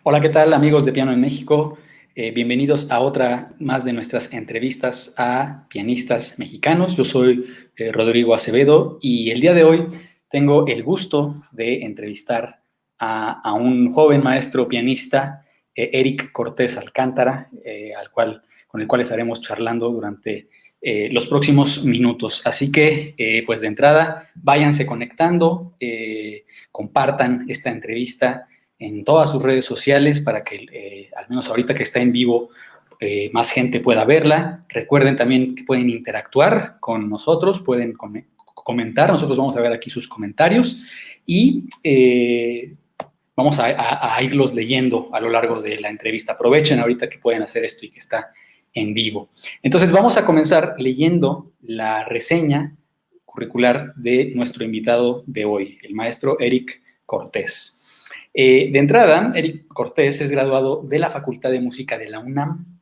Hola, ¿qué tal, amigos de Piano en México? Bienvenidos a otra más de nuestras entrevistas a pianistas mexicanos. Yo soy Rodrigo Acevedo y el día de hoy tengo el gusto de entrevistar a un joven maestro pianista, Eric Cortés Alcántara, con el cual estaremos charlando durante los próximos minutos. Así que, pues de entrada, váyanse conectando, compartan esta entrevista en todas sus redes sociales para que, al menos ahorita que está en vivo, más gente pueda verla. Recuerden también que pueden interactuar con nosotros, pueden comentar, nosotros vamos a ver aquí sus comentarios y vamos a irlos leyendo a lo largo de la entrevista. Aprovechen ahorita que pueden hacer esto y que está en vivo. Entonces vamos a comenzar leyendo la reseña curricular de nuestro invitado de hoy, el maestro Eric Cortés. De entrada, Eric Cortés es graduado de la Facultad de Música de la UNAM.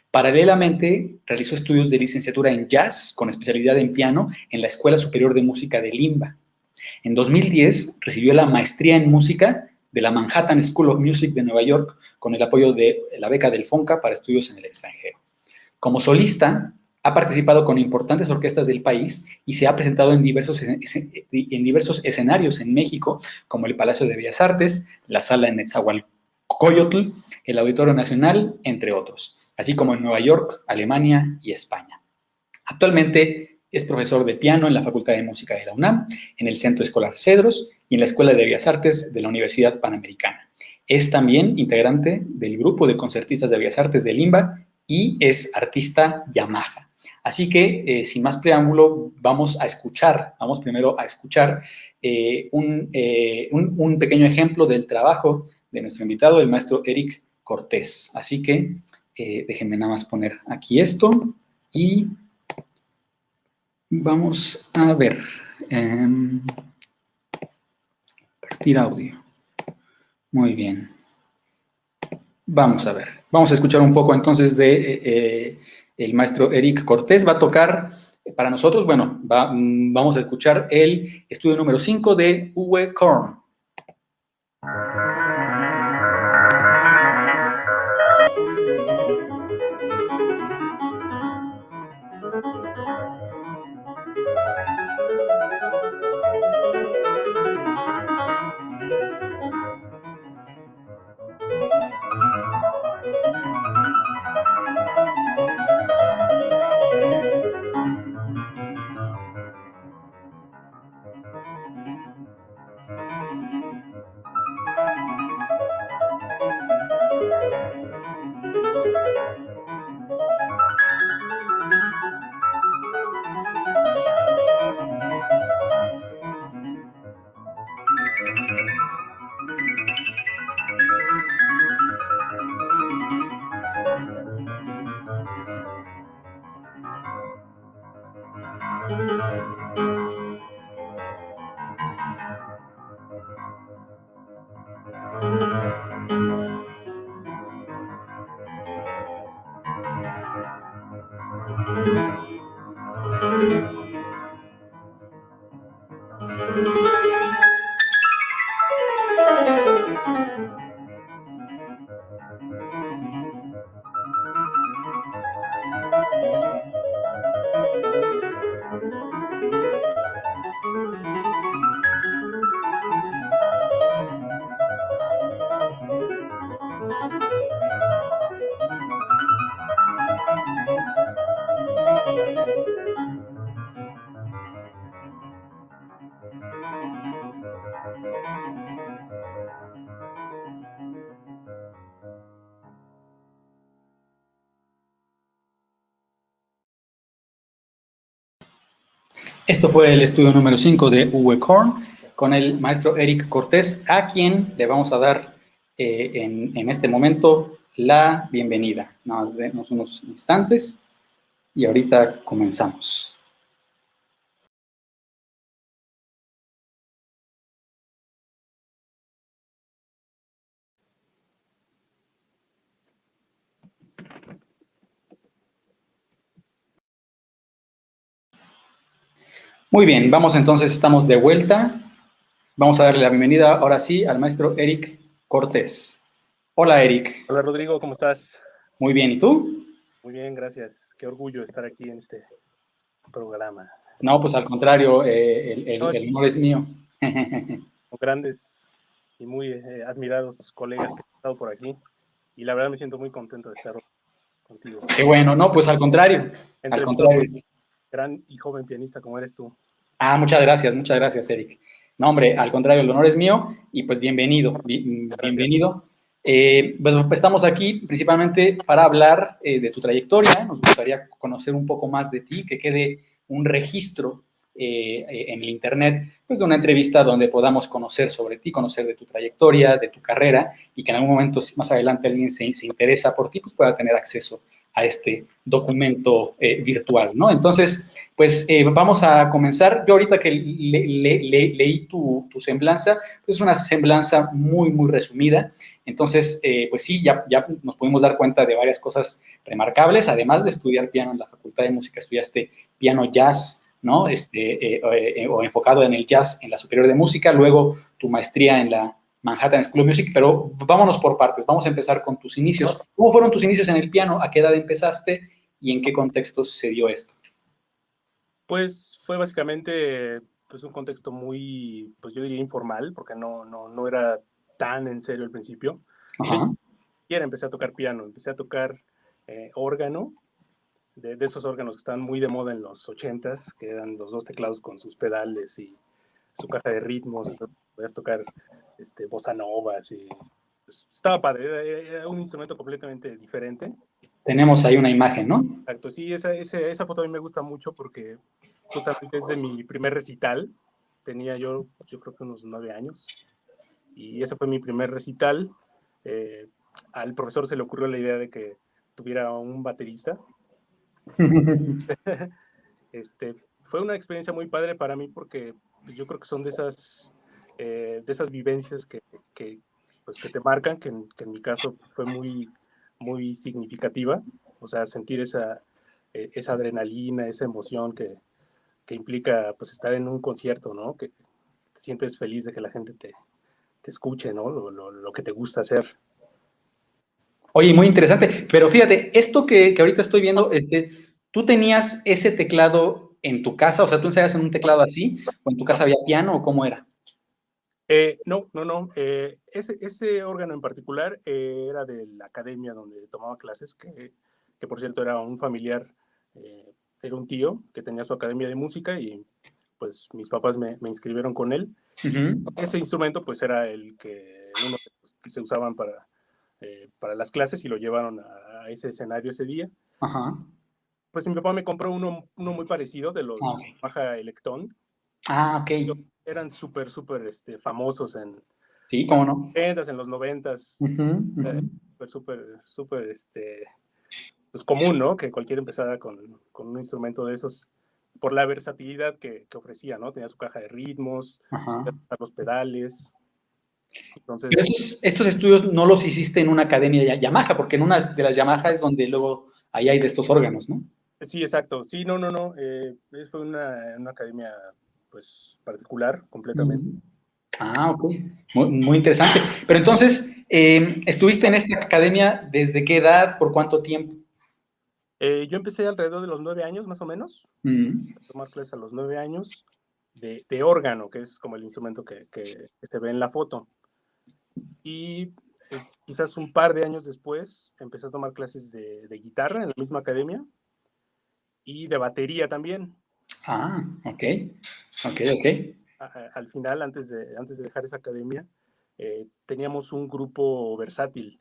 Paralelamente, realizó estudios de licenciatura en jazz con especialidad en piano en la Escuela Superior de Música de Limba. En 2010 recibió la maestría en música de la Manhattan School of Music de Nueva York con el apoyo de la beca del FONCA para estudios en el extranjero. Como solista, ha participado con importantes orquestas del país y se ha presentado en diversos escenarios en México, como el Palacio de Bellas Artes, la Sala en Nezahualcóyotl, el Auditorio Nacional, entre otros, así como en Nueva York, Alemania y España. Actualmente es profesor de piano en la Facultad de Música de la UNAM, en el Centro Escolar Cedros y en la Escuela de Bellas Artes de la Universidad Panamericana. Es también integrante del grupo de concertistas de Bellas Artes de Limba y es artista Yamaha. Así que, sin más preámbulo, vamos primero a escuchar un pequeño ejemplo del trabajo de nuestro invitado, el maestro Eric Cortés. Así que, déjenme nada más poner aquí esto y vamos a ver. Compartir audio. Muy bien. Vamos a ver. Vamos a escuchar un poco entonces de el maestro Eric Cortés. Va a tocar para nosotros, bueno, vamos a escuchar el estudio número 5 de Uwe Korn. Esto fue el estudio número 5 de Uwe Korn con el maestro Eric Cortés, a quien le vamos a dar en este momento la bienvenida. Nada más denos unos instantes y ahorita comenzamos. Muy bien, vamos entonces, estamos de vuelta. Vamos a darle la bienvenida ahora sí al maestro Eric Cortés. Hola, Eric. Hola Rodrigo, ¿cómo estás? Muy bien, ¿y tú? Muy bien, gracias. Qué orgullo estar aquí en este programa. No, pues al contrario, el, No, el- el honor es mío. con grandes y muy admirados colegas que han estado por aquí y la verdad me siento muy contento de estar contigo. Qué bueno, no, pues al contrario, al Entrevistando a un contrario. gran y joven pianista como eres tú. Muchas gracias, Eric. No, hombre, al contrario, el honor es mío y pues bienvenido, Gracias. bienvenido. Pues estamos aquí principalmente para hablar de tu trayectoria. Nos gustaría conocer un poco más de ti, que quede un registro en el Internet, pues de una entrevista donde podamos conocer sobre ti, conocer de tu trayectoria, de tu carrera y que en algún momento, si más adelante alguien se interesa por ti, pues pueda tener acceso a este documento virtual, ¿no? Entonces, pues vamos a comenzar. Yo ahorita que leí tu semblanza, pues es una semblanza muy, muy resumida. Entonces, pues sí, ya nos pudimos dar cuenta de varias cosas remarcables. Además de estudiar piano en la Facultad de Música, estudiaste piano jazz, ¿no? O enfocado en el jazz en la Superior de Música, luego tu maestría en la Manhattan School of Music, pero vámonos por partes. Vamos a empezar con tus inicios. ¿Cómo fueron tus inicios en el piano? ¿A qué edad empezaste y en qué contextos se dio esto? Pues fue básicamente pues un contexto muy, pues yo diría informal, porque no era tan en serio al principio. De hecho, Ajá. empecé a tocar piano, empecé a tocar órgano, de esos órganos que estaban muy de moda en los 80s, que eran los dos teclados con sus pedales y su caja de ritmos, entonces podías tocar bossa novas y pues, estaba padre, era un instrumento completamente diferente. Tenemos ahí una imagen, ¿no? Exacto, sí, esa foto a mí me gusta mucho porque justamente es de mi primer recital, tenía yo creo que unos 9 años, y ese fue mi primer recital. Eh, Al profesor se le ocurrió la idea de que tuviera un baterista. Fue una experiencia muy padre para mí porque pues, yo creo que son de esas vivencias pues, que te marcan, que en mi caso fue muy significativa. O sea, sentir esa adrenalina, esa emoción que implica pues, estar en un concierto, ¿no? Que te sientes feliz de que la gente te escuche, ¿no? Lo que te gusta hacer. Oye, muy interesante. Pero fíjate, esto que ahorita estoy viendo, ¿tú tenías ese teclado en tu casa? O sea, ¿tú ensayas en un teclado así? ¿O en tu casa había piano? ¿O cómo era? No. Ese órgano en particular era de la academia donde tomaba clases, que por cierto era un familiar, era un tío que tenía su academia de música y pues mis papás me inscribieron con él. Ujú. Ese instrumento pues era uno de los que se usaban para las clases y lo llevaron a ese escenario ese día. Ajá. Pues mi papá me compró uno muy parecido de Ah, ok. los Yamaha Electron. Ok. Eran súper famosos Sí, cómo no. en los 90s, Ujú, ujú. súper, pues común, ¿no? Que cualquiera empezara con un instrumento de esos por la versatilidad que ofrecía, ¿no? Tenía su caja de ritmos, Ajá. los pedales, Pero entonces, estos estudios no los hiciste en una academia Yamaha, porque en una de las Yamaha es donde luego ahí hay de estos órganos, ¿no? sí, exacto, sí, no, fue una academia, pues, particular, completamente. Ujú. Ok. Muy, muy interesante. Pero entonces, ¿estuviste en esta academia desde qué edad? ¿Por cuánto tiempo? Yo empecé alrededor de los 9 años, más o menos, Mm. a tomar clases a los 9 años de órgano, que es como el instrumento que se ve en la foto. Y quizás un par de años después empecé a tomar clases de guitarra en la misma academia y de batería también. Ok. Ok, Y ok. al final, antes de dejar esa academia, teníamos un grupo versátil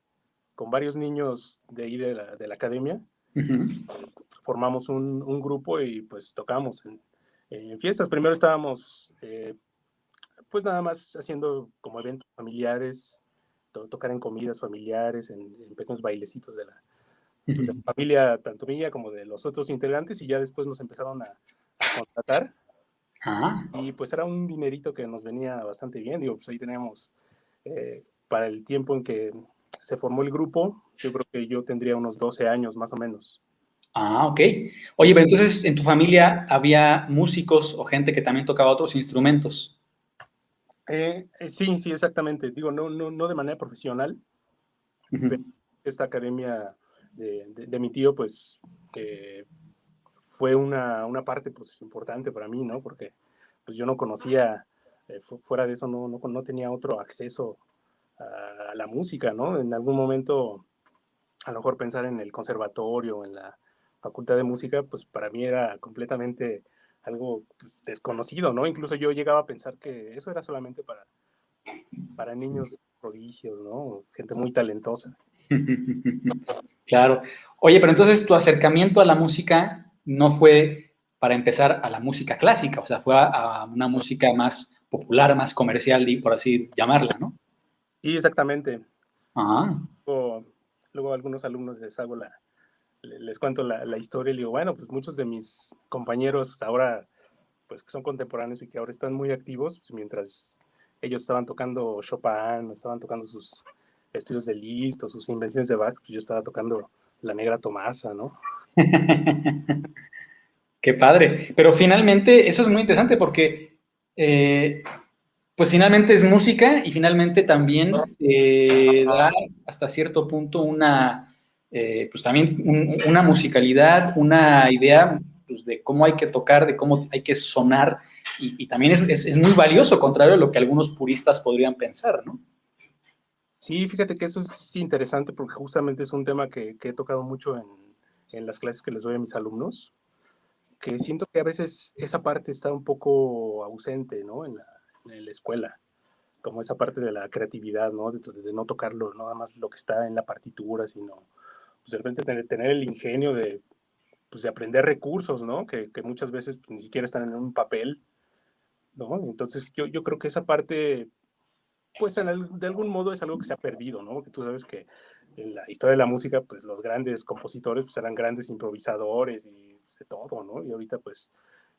con varios niños de ahí de la academia. Ujú. Formamos un grupo y pues tocamos en fiestas. Primero estábamos pues nada más haciendo como eventos familiares, tocar en comidas familiares, en pequeños bailecitos pues, de Ujú. la familia, tanto mía como de los otros integrantes, y ya después nos empezaron a contratar, Ah, y pues era un dinerito que nos venía bastante bien, digo, pues ahí teníamos, para el tiempo en que se formó el grupo, yo creo que yo tendría unos 12 años más o menos. ok. Oye, pero entonces en tu familia había músicos o gente que también tocaba otros instrumentos. Sí, exactamente, digo, no de manera profesional, Ujú. Esta academia de mi tío, pues fue una parte pues importante para mí, ¿no? Porque pues yo no conocía, fuera de eso no tenía otro acceso a la música, ¿no? En algún momento, a lo mejor pensar en el conservatorio, en la facultad de música, pues para mí era completamente algo pues, desconocido, ¿no? Incluso yo llegaba a pensar que eso era solamente para niños prodigios, ¿no? Gente muy talentosa. Claro. Oye, pero entonces tu acercamiento a la música no fue para empezar a la música clásica, o sea, fue a una música más popular, más comercial, por así llamarla, ¿no? Y exactamente. Ah. Luego, luego a algunos alumnos les cuento la historia y le digo, bueno, pues muchos de mis compañeros ahora, pues que son contemporáneos y que ahora están muy activos, pues, mientras ellos estaban tocando Chopin, estaban tocando sus estudios de Liszt o sus invenciones de Bach, pues yo estaba tocando la Negra Tomasa, ¿no? Qué padre. Pero finalmente, eso es muy interesante porque, pues finalmente es música y finalmente también da hasta cierto punto pues también una musicalidad, una idea pues, de cómo hay que tocar, de cómo hay que sonar y también es muy valioso, contrario a lo que algunos puristas podrían pensar, ¿no? Sí, fíjate que eso es interesante porque justamente es un tema que he tocado mucho en las clases que les doy a mis alumnos, que siento que a veces esa parte está un poco ausente, ¿no? En la escuela, como esa parte de la creatividad, ¿no? De no tocarlo, no nada más lo que está en la partitura, sino pues, de repente tener el ingenio pues, de aprender recursos, ¿no? Que muchas veces pues, ni siquiera están en un papel, ¿no? Entonces yo creo que esa parte, pues de algún modo es algo que se ha perdido, ¿no? Porque tú sabes que en la historia de la música, pues los grandes compositores pues, eran grandes improvisadores y pues, de todo, ¿no? Y ahorita pues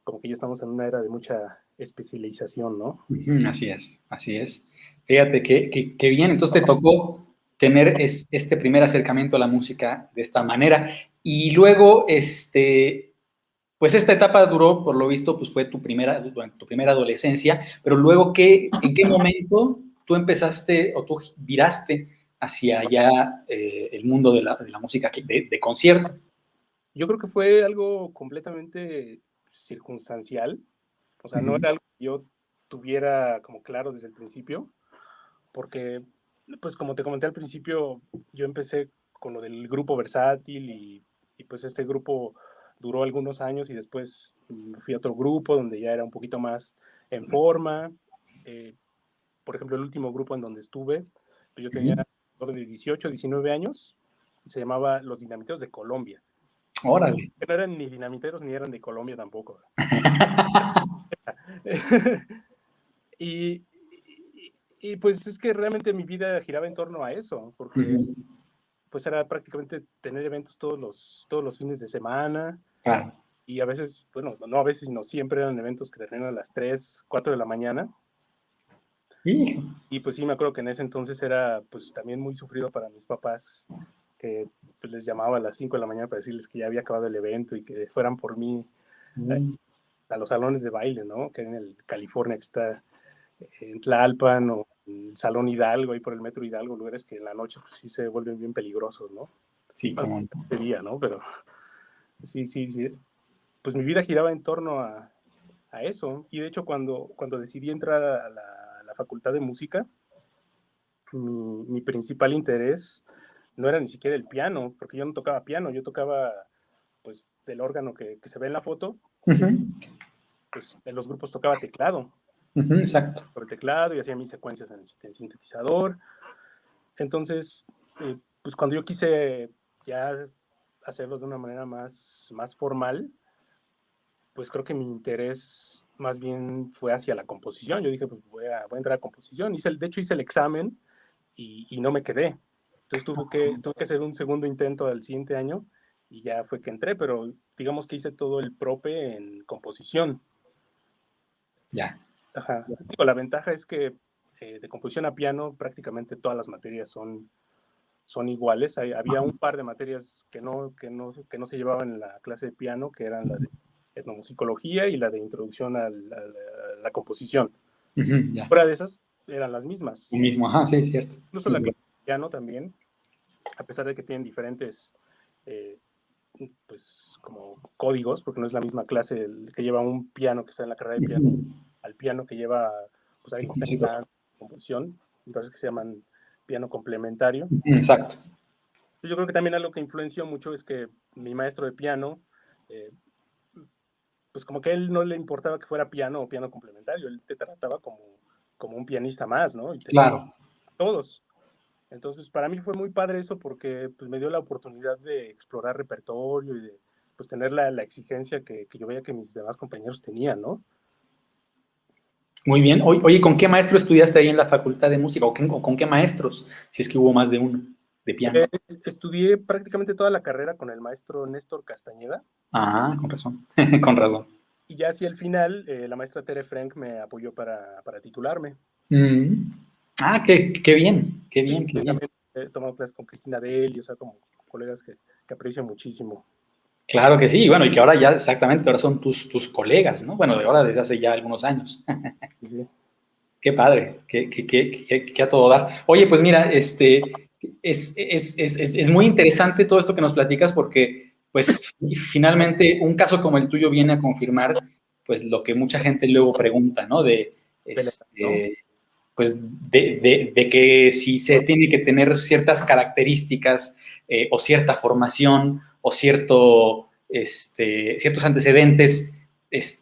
como que ya estamos en una era de mucha especialización, ¿no? Ujú, así es, así es. Fíjate qué bien, entonces te tocó tener este primer acercamiento a la música de esta manera. Y luego, pues esta etapa duró, por lo visto, pues fue durante tu primera adolescencia, pero luego, ¿en qué momento tú empezaste o tú viraste hacia ya el mundo de la música de concierto? Yo creo que fue algo completamente circunstancial, o sea, no Ujú, era algo que yo tuviera como claro desde el principio, porque, pues como te comenté al principio, yo empecé con lo del grupo versátil y pues este grupo duró algunos años y después fui a otro grupo donde ya era un poquito más en forma. Eh, por ejemplo, el último grupo en donde estuve, pues yo tenía ujú. alrededor de 18, 19 años, se llamaba Los Dinamiteros de Colombia. Órale. No eran ni dinamiteros ni eran de Colombia tampoco. y, y, pues es que realmente mi vida giraba en torno a eso, porque Ujú, pues era prácticamente tener eventos todos los fines de semana claro. y a veces, bueno, no a veces, sino siempre eran eventos que terminan a las 3 4 de la mañana. Hijo. Y pues sí, me acuerdo que en ese entonces era pues también muy sufrido para mis papás, que pues, les llamaba a las 5 de la mañana para decirles que ya había acabado el evento y que fueran por mí Mm, a los salones de baile, ¿no? Que en el California, que está en Tlalpan o en el Salón Hidalgo, ahí por el Metro Hidalgo, lugares que en la noche pues, sí se vuelven bien peligrosos, ¿no? sí, Bueno, como no. de día, ¿no? Pero sí, sí, sí. Pues mi vida giraba en torno a eso. Y de hecho, cuando decidí entrar a la Facultad de Música, mi principal interés no era ni siquiera el piano, porque yo no tocaba piano, yo tocaba pues del órgano que se ve en la foto, Ujú, pues en los grupos tocaba teclado, ujú, exacto. sobre teclado y hacía mis secuencias en sintetizador. Entonces, pues cuando yo quise ya hacerlo de una manera más formal, pues creo que mi interés más bien fue hacia la composición. Yo dije, pues voy a entrar a composición. De hecho, hice el examen y no me quedé. Entonces tuve que hacer un segundo intento al siguiente año y ya fue que entré, pero digamos que hice todo el prope en composición. Ya. Ajá. Digo, la ventaja es que de composición a piano prácticamente todas las materias son iguales. Había un par de materias que no se llevaban en la clase de piano, que eran la de etnomusicología y la de introducción la composición. Ujú, ya. Fuera de esas, eran las Lo mismas. mismo, ajá, sí, cierto. Incluso la Sí, clase de piano también. a pesar de que tienen diferentes, pues, como códigos, porque no es la misma clase el que lleva un piano que está en la carrera de piano al piano que lleva, pues, alguien que está en canto, composición, entonces que se llaman piano complementario. Exacto. Yo creo que también algo que influenció mucho es que mi maestro de piano, eh, pues como que a él no le importaba que fuera piano o piano complementario, él te trataba como un pianista más, ¿no? Y te enseñaba Claro. a todos. Entonces, para mí fue muy padre eso porque pues, me dio la oportunidad de explorar repertorio y de pues, tener la exigencia que yo veía que mis demás compañeros tenían, ¿no? Muy bien. Oye, ¿con qué maestro estudiaste ahí en la Facultad de Música? ¿O con qué maestros? Si es que hubo más de uno de piano. Estudié prácticamente toda la carrera con el maestro Néstor Castañeda. Ah, con razón. Con razón. Y ya hacia el final, la maestra Tere Frank me apoyó para titularme. Mm. Ah, qué bien, qué Sí, bien, qué bien. también he tomado clases con Cristina Deli, o sea, como colegas que aprecio muchísimo. Claro que sí, bueno, y que ahora ya exactamente, ahora son tus colegas, ¿no? Bueno, de ahora desde hace ya algunos años. Sí, sí. Qué padre, que a todo dar. Oye, pues mira, es muy interesante todo esto que nos platicas porque, pues, finalmente un caso como el tuyo viene a confirmar, pues, lo que mucha gente luego pregunta, ¿no? ¿No? Pues, de que si se tiene que tener ciertas características o cierta formación o ciertos antecedentes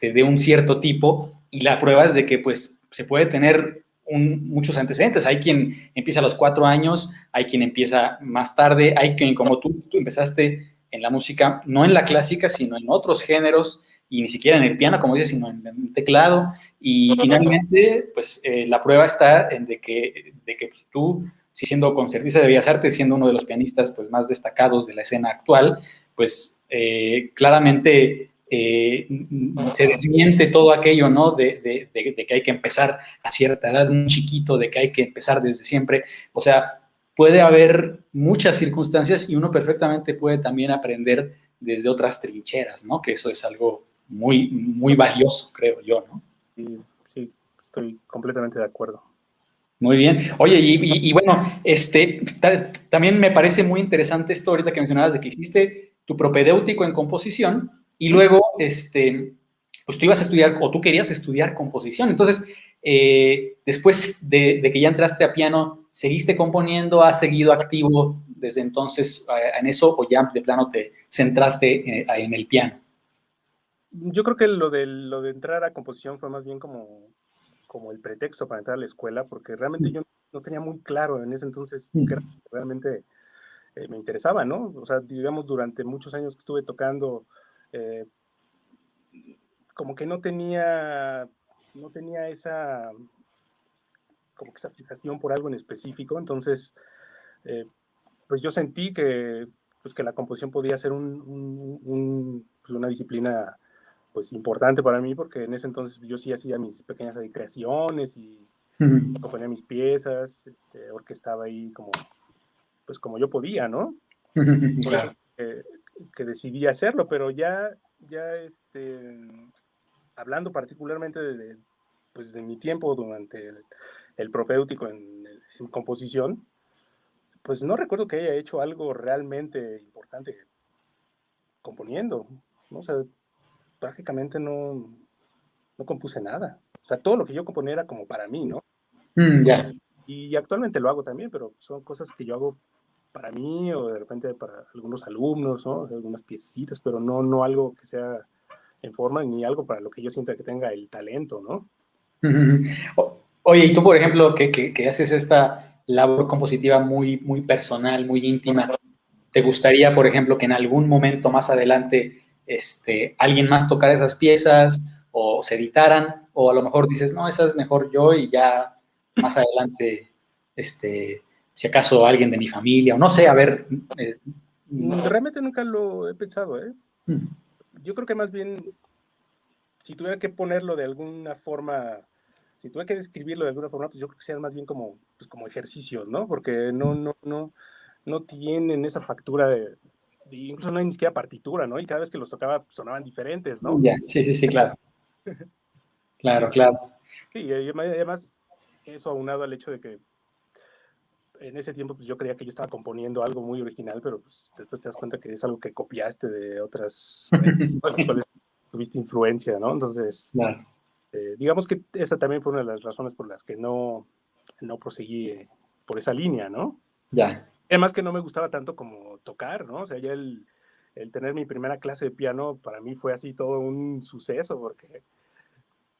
de un cierto tipo, y la prueba es de que, pues, se puede tener muchos antecedentes. Hay quien empieza a los 4 años, hay quien empieza más tarde, hay quien, como tú empezaste en la música, no en la clásica, sino en otros géneros, y ni siquiera en el piano, como dices, sino en el teclado. Y finalmente, pues la prueba está en de que pues, tú, si siendo concertista de Bellas Artes, siendo uno de los pianistas pues, más destacados de la escena actual, pues claramente se desmiente todo aquello, ¿no? De que hay que empezar a cierta edad, muy chiquito, de que hay que empezar desde siempre. O sea, puede haber muchas circunstancias y uno perfectamente puede también aprender desde otras trincheras, ¿no? Que eso es algo muy, muy valioso, creo yo, ¿no? Sí, sí, estoy completamente de acuerdo. Muy bien. Oye, y bueno, también me parece muy interesante esto ahorita que mencionabas de que hiciste tu propedéutico en composición y luego, pues tú ibas a estudiar o tú querías estudiar composición. Entonces, después de que ya entraste a piano, ¿seguiste componiendo? ¿Has seguido activo desde entonces en eso o ya de plano te centraste en el piano? Yo creo que lo de entrar a composición fue más bien como el pretexto para entrar a la escuela, porque realmente yo no tenía muy claro en ese entonces qué era lo que realmente me interesaba, ¿no? O sea, digamos, durante muchos años que estuve tocando, eh, como que no tenía como que esa fijación por algo en específico, entonces, eh, pues yo sentí pues que la composición podía ser pues una disciplina pues importante para mí, porque en ese entonces yo sí hacía mis pequeñas creaciones y componía mis piezas, orquestaba ahí pues como yo podía, ¿no? Por eso Claro. es que decidí hacerlo, pero ya hablando particularmente pues de mi tiempo durante el propéutico en composición, pues no recuerdo que haya hecho algo realmente importante componiendo, ¿no? O sea, prácticamente no compuse nada. O sea, todo lo que yo componía era como para mí, ¿no? Ya. Y actualmente lo hago también, pero son cosas que yo hago para mí o de repente para algunos alumnos, ¿no? Algunas piecitas, pero no algo que sea en forma ni algo para lo que yo sienta que tenga el talento, ¿no? Oye, y tú, por ejemplo, que haces esta labor compositiva muy, muy personal, muy íntima, ¿te gustaría, por ejemplo, que en algún momento más adelante alguien más tocara esas piezas o se editaran? O a lo mejor dices, no, esa es mejor yo y ya más adelante, si acaso alguien de mi familia, o no sé, a ver. Realmente nunca lo he pensado, ¿eh? Yo creo que más bien, si tuviera que ponerlo de alguna forma, si tuviera que describirlo de alguna forma, pues yo creo que sean más bien pues como ejercicios, ¿no? Porque no tienen esa factura incluso no hay ni siquiera partitura, ¿no? Y cada vez que los tocaba pues, sonaban diferentes, ¿no? Ya, sí, sí, sí, claro, claro, Sí, claro. sí, y además eso aunado al hecho de que en ese tiempo pues yo creía que yo estaba componiendo algo muy original, pero pues después te das cuenta que es algo que copiaste de otras con las cuales tuviste influencia, ¿no? Entonces, Claro. digamos que esa también fue una de las razones por las que no proseguí por esa línea, ¿no? Ya. Además que no me gustaba tanto como tocar, ¿no? O sea, ya el tener mi primera clase de piano para mí fue así todo un suceso, porque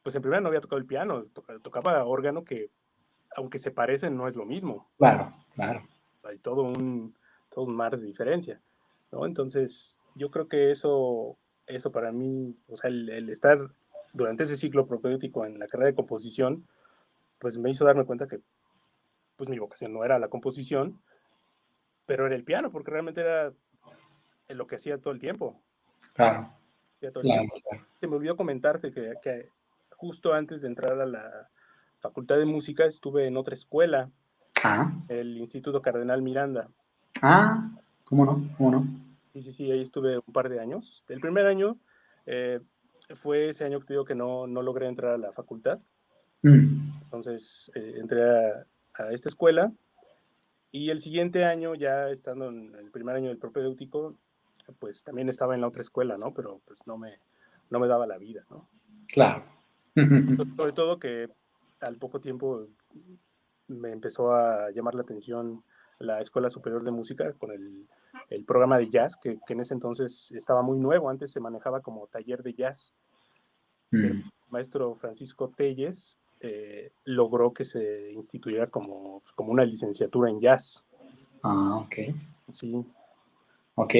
pues en primera no había tocado el piano, tocaba órgano que aunque se parecen no es lo mismo. Claro, claro. Hay todo un mar de diferencia, ¿no? Entonces, yo creo que eso para mí, o sea, el estar durante ese ciclo propedéutico en la carrera de composición, pues me hizo darme cuenta que pues mi vocación no era la composición, pero era el piano, porque realmente era lo que hacía todo el tiempo. Claro, Hacía todo el claro, tiempo. claro. Se me olvidó comentarte que justo antes de entrar a la Facultad de Música estuve en otra escuela, Ah, el Instituto Cardenal Miranda. ah, ¿cómo no? ¿Cómo no? Sí, sí, sí, ahí estuve un par de años. El primer año eh, fue ese año que te digo que no logré entrar a la facultad. Mm, Entonces entré a esta escuela y el siguiente año, ya estando en el primer año del propedéutico, pues también estaba en la otra escuela, ¿no? Pero pues no me daba la vida, ¿no? claro. Sobre todo que al poco tiempo me empezó a llamar la atención la Escuela Superior de Música con el programa de jazz, que en ese entonces estaba muy nuevo, antes se manejaba como taller de jazz, pero Mm, el maestro Francisco Telles logró que se instituyera como una licenciatura en jazz. ah, ok. Sí. Ok.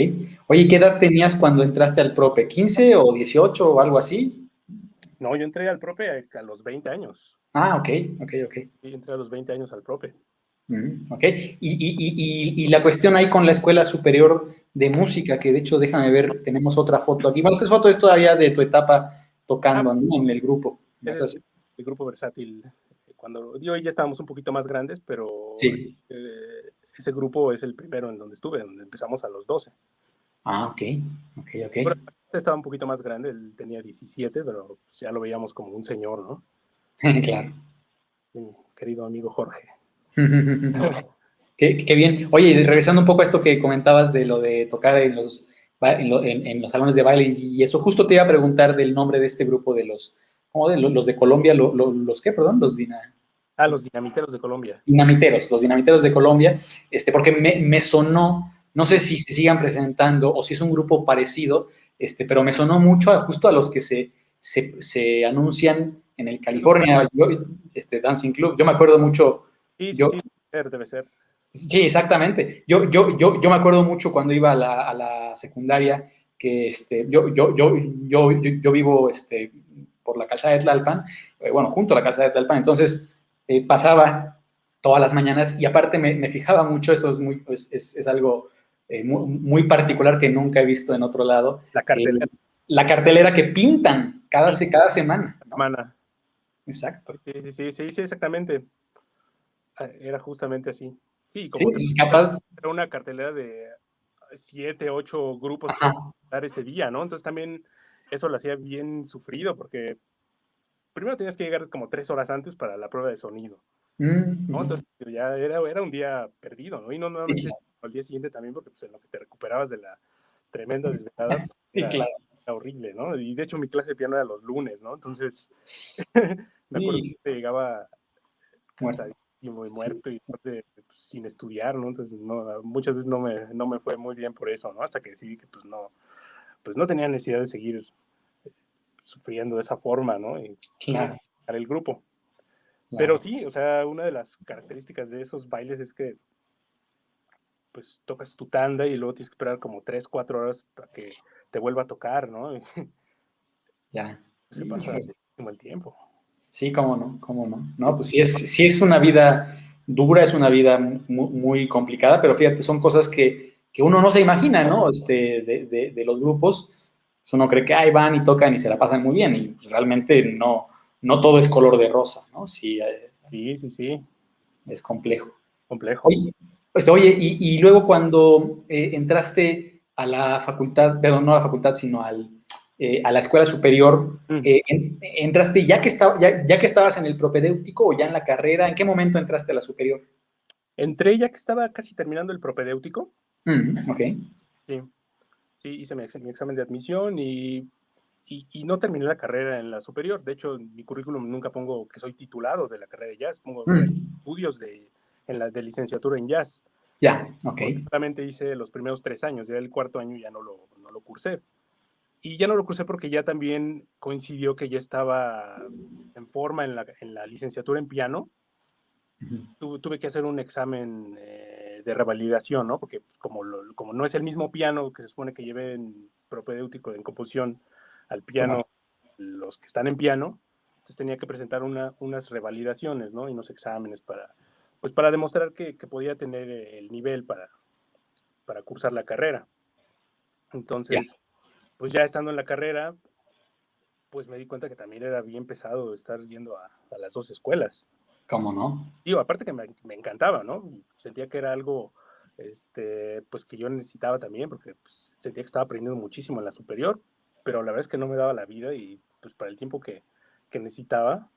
Oye, ¿qué edad tenías cuando entraste al prope? ¿15 o 18 o algo así? No, yo entré al prope a los 20 años. Ah, ok, ok, ok. Sí, entré a los 20 años al prope. Ok. Y la cuestión ahí con la Escuela Superior de Música, que de hecho, déjame ver, tenemos otra foto aquí. Bueno, esta foto es todavía de tu etapa Ah, tocando, ¿no? En el grupo. ese es el grupo versátil. Cuando yo ya estábamos un poquito más grandes, pero Sí. ese grupo es el primero en donde estuve, donde empezamos a los 12. Ah, ok, ok, ok. Bueno, estaba un poquito más grande, él tenía 17, pero pues ya lo veíamos como un señor, ¿no? Claro. Mi querido amigo Jorge. Qué bien. Oye, y regresando un poco a esto que comentabas de lo de tocar en en los salones de baile y eso, justo te iba a preguntar del nombre de este grupo de los, ¿cómo los de Colombia? ¿Los qué, perdón? Ah, los Dinamiteros de Colombia. Dinamiteros, los Dinamiteros de Colombia, porque me sonó, no sé si se sigan presentando o si es un grupo parecido, pero me sonó mucho justo a los que se anuncian en el California Dancing Club. Yo me acuerdo mucho, Sí, sí, yo, sí, debe ser. sí, exactamente. Yo me acuerdo mucho cuando iba a la secundaria, que yo vivo por la calzada de Tlalpan, bueno, junto a la calzada de Tlalpan, entonces pasaba todas las mañanas y aparte me fijaba mucho, eso es algo muy particular que nunca he visto en otro lado, La cartelera. la cartelera que pintan cada, Sí, cada semana, ¿no? semana. Exacto. Sí, sí, sí, sí, sí, exactamente. Era justamente así. Sí, Sí, como te pues capaz. era una cartelera de 7, 8 grupos que se Ajá. iban a dar ese día, ¿no? Entonces también eso lo hacía bien sufrido porque primero tenías que llegar como 3 horas antes para la prueba de sonido, ¿no? Mm, Entonces ya era un día perdido, ¿no? Y no nada sí, más claro. al día siguiente también porque pues, en lo que te recuperabas de la tremenda desvelada, pues, Sí, claro. era horrible, ¿no? Y de hecho mi clase de piano era los lunes, ¿no? Entonces me acuerdo Sí, que llegaba bueno, cansadísimo y sí, muerto y aparte, pues, sin estudiar, ¿no? Entonces muchas veces no me fue muy bien por eso, ¿no? Hasta que decidí que pues no tenía necesidad de seguir sufriendo de esa forma, ¿no? Y quería claro, dejar el grupo. Pero claro. sí, o sea, una de las características de esos bailes es que pues tocas tu tanda y luego tienes que esperar como 3, 4 horas para que te vuelva a tocar, ¿no? Y Ya. se pasa Híjole. como el tiempo. Sí, cómo no, cómo no. Sí, No, pues sí es una vida dura, es una vida muy complicada, pero fíjate, son cosas que uno no se imagina, ¿no? De los grupos, pues uno cree que ahí van y tocan y se la pasan muy bien, y pues realmente no todo es color de rosa, ¿no? Sí, sí, sí, sí, es complejo. complejo. Oye, oye, y luego cuando entraste a la facultad, perdón, no a la facultad, sino a la escuela superior, Mm. ¿entraste ya que estabas en el propedéutico o ya en la carrera? ¿En qué momento entraste a la superior? entré ya que estaba casi terminando el propedéutico. Ok. Sí, sí, hice mi examen de admisión y no terminé la carrera en la superior. De hecho, en mi currículum nunca pongo que soy titulado de la carrera de jazz, pongo estudios de licenciatura en jazz. Ya, ok. Porque solamente hice los primeros 3 años, ya el cuarto año ya no lo cursé. Y ya no lo cursé porque ya también coincidió que ya estaba en forma en la licenciatura en piano. Tuve que hacer un examen de revalidación, ¿no? Porque pues, como no es el mismo piano que se supone que llevé en propedéutico, en composición, al Claro. piano, los que están en piano, entonces tenía que presentar unas revalidaciones, ¿no? Y unos exámenes pues para demostrar que podía tener el nivel para cursar la carrera. Ya, Entonces, pues ya estando en la carrera, pues me di cuenta que también era bien pesado estar yendo a las dos escuelas. ¿cómo no? Digo, aparte que me encantaba, ¿no? Sentía que era algo, pues que yo necesitaba también, porque pues, sentía que estaba aprendiendo muchísimo en la superior, pero la verdad es que no me daba la vida y pues para el tiempo que necesitaba,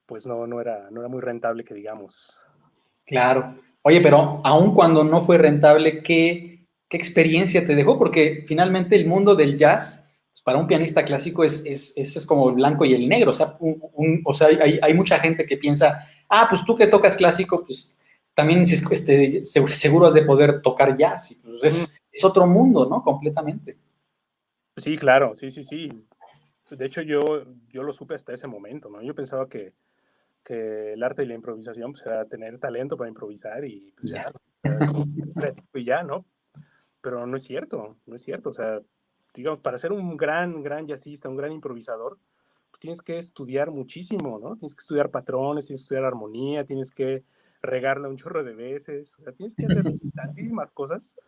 pues no era muy rentable que digamos. Claro. Oye, pero aun cuando no fue rentable, ¿qué experiencia te dejó? Porque finalmente el mundo del jazz, pues para un pianista clásico es como el blanco y el negro. O sea, o sea hay mucha gente que piensa, pues tú que tocas clásico, pues también seguro has de poder tocar jazz. Y pues es otro mundo, ¿no? Completamente. Sí, claro, sí, sí, sí. De hecho, yo lo supe hasta ese momento, ¿no? Yo pensaba que el arte y la improvisación pues, era tener talento para improvisar y pues Ya. ya, creativo y ya, ¿no? Pero no es cierto, no es cierto. O sea, digamos, para ser un gran jazzista, un gran improvisador, pues tienes que estudiar muchísimo, ¿no? Tienes que estudiar patrones, tienes que estudiar armonía, tienes que regarla un chorro de veces, o sea, tienes que hacer tantísimas cosas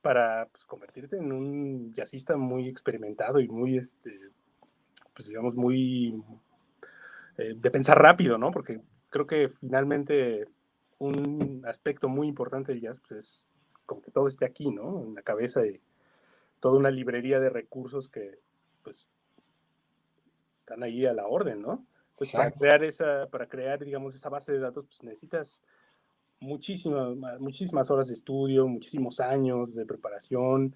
para pues, convertirte en un jazzista muy experimentado y muy, pues digamos, muy de pensar rápido, ¿no? Porque creo que finalmente un aspecto muy importante del jazz pues, es como que todo esté aquí, ¿no? En la cabeza de toda una librería de recursos que pues están ahí a la orden, ¿no? Entonces, Exacto. para crear, digamos, esa base de datos, pues necesitas muchísimas horas de estudio, muchísimos años de preparación,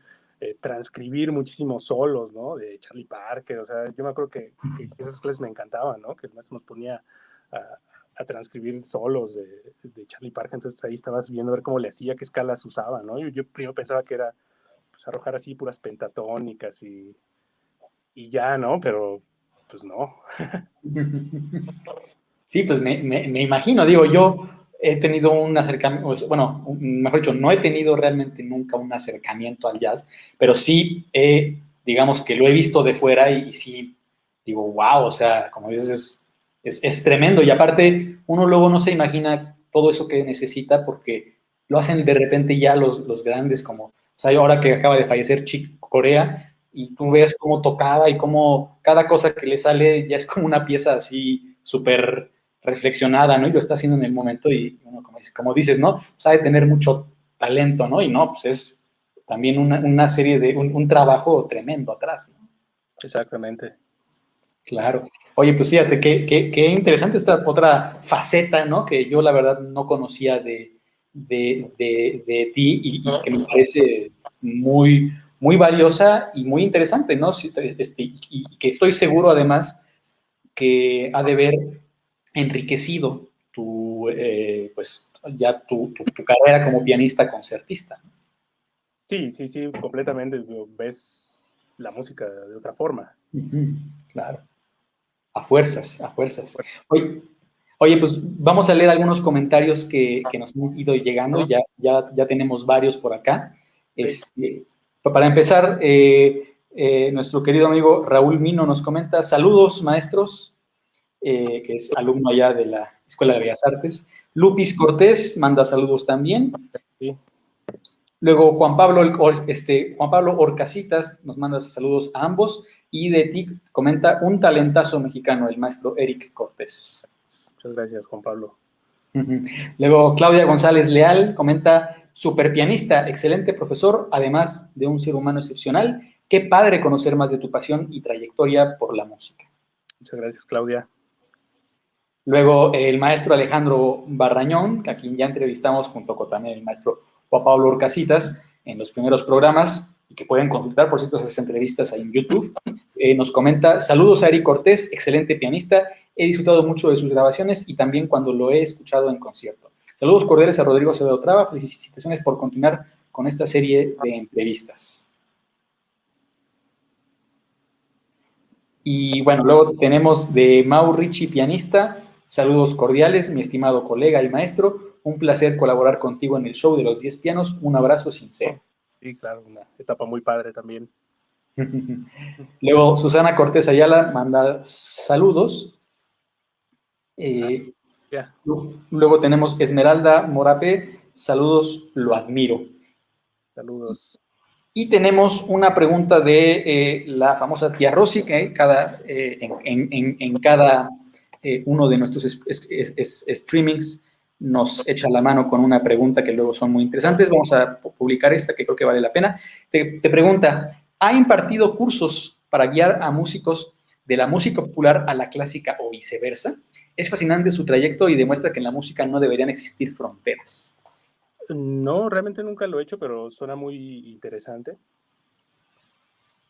transcribir muchísimos solos, ¿no? De Charlie Parker, o sea, yo me acuerdo que esas clases me encantaban, ¿no? Que el maestro nos ponía a transcribir solos de Charlie Parker, entonces ahí estabas viendo a ver cómo le hacía, qué escalas usaba, ¿no? Yo primero pensaba que era pues, arrojar así puras pentatónicas y ya, ¿no? Pero pues no. Sí, pues me imagino, digo, yo he tenido un acercamiento, bueno, mejor dicho, no he tenido realmente nunca un acercamiento al jazz, pero sí, digamos que lo he visto de fuera y sí, digo, wow, o sea, como dices, es tremendo y aparte uno luego no se imagina todo eso que necesita porque lo hacen de repente ya los grandes, como, o sea, ahora que acaba de fallecer Chick Corea y tú ves cómo tocaba y cómo cada cosa que le sale ya es como una pieza así súper reflexionada, ¿no? Y lo está haciendo en el momento y, bueno, como dices, ¿no? Sabe tener mucho talento, ¿no? Y no, pues es también una serie de, un trabajo tremendo atrás, ¿no? Exactamente. Claro. Oye, pues fíjate, qué interesante esta otra faceta, ¿no? Que yo la verdad no conocía de ti y que me parece muy valiosa y muy interesante, ¿no? Y que estoy seguro además que ha de ver enriquecido pues ya tu carrera como pianista concertista. Sí, sí, sí, completamente. Ves la música de otra forma. Claro, a fuerzas, a fuerzas. Oye, pues vamos a leer algunos comentarios que nos han ido llegando, ya tenemos varios por acá. Para empezar, nuestro querido amigo Raúl Mino nos comenta, saludos maestros, que es alumno allá de la Escuela de Bellas Artes. Lupis Cortés manda saludos también. Sí. Luego Juan Pablo Orcasitas nos manda saludos a ambos y de ti comenta un talentazo mexicano, el maestro Eric Cortés. Muchas gracias, Juan Pablo. Luego Claudia González Leal comenta, super pianista, excelente profesor, además de un ser humano excepcional. Qué padre conocer más de tu pasión y trayectoria por la música. Muchas gracias, Claudia. Luego el maestro Alejandro Barrañón, a quien ya entrevistamos junto con también el maestro Juan Pablo Orcasitas en los primeros programas y que pueden consultar, por cierto, esas entrevistas ahí en YouTube. Nos comenta, saludos a Eric Cortés, excelente pianista, he disfrutado mucho de sus grabaciones y también cuando lo he escuchado en concierto. Saludos cordiales a Rodrigo Acevedo Traba, felicitaciones por continuar con esta serie de entrevistas. Y bueno, luego tenemos de Mau Ricci, pianista. Saludos cordiales, mi estimado colega y maestro. Un placer colaborar contigo en el show de los 10 pianos. Un abrazo sincero. Sí, claro, una etapa muy padre también. Luego Susana Cortés Ayala manda saludos. Yeah. Luego tenemos Esmeralda Morape. Saludos, lo admiro. Saludos. Y tenemos una pregunta de la famosa tía Rosy, que en cada uno de nuestros streamings nos echa la mano con una pregunta que luego son muy interesantes. Vamos a publicar esta que creo que vale la pena. Te pregunta, ¿ha impartido cursos para guiar a músicos de la música popular a la clásica o viceversa? Es fascinante su trayecto y demuestra que en la música no deberían existir fronteras. No, realmente nunca lo he hecho, pero suena muy interesante.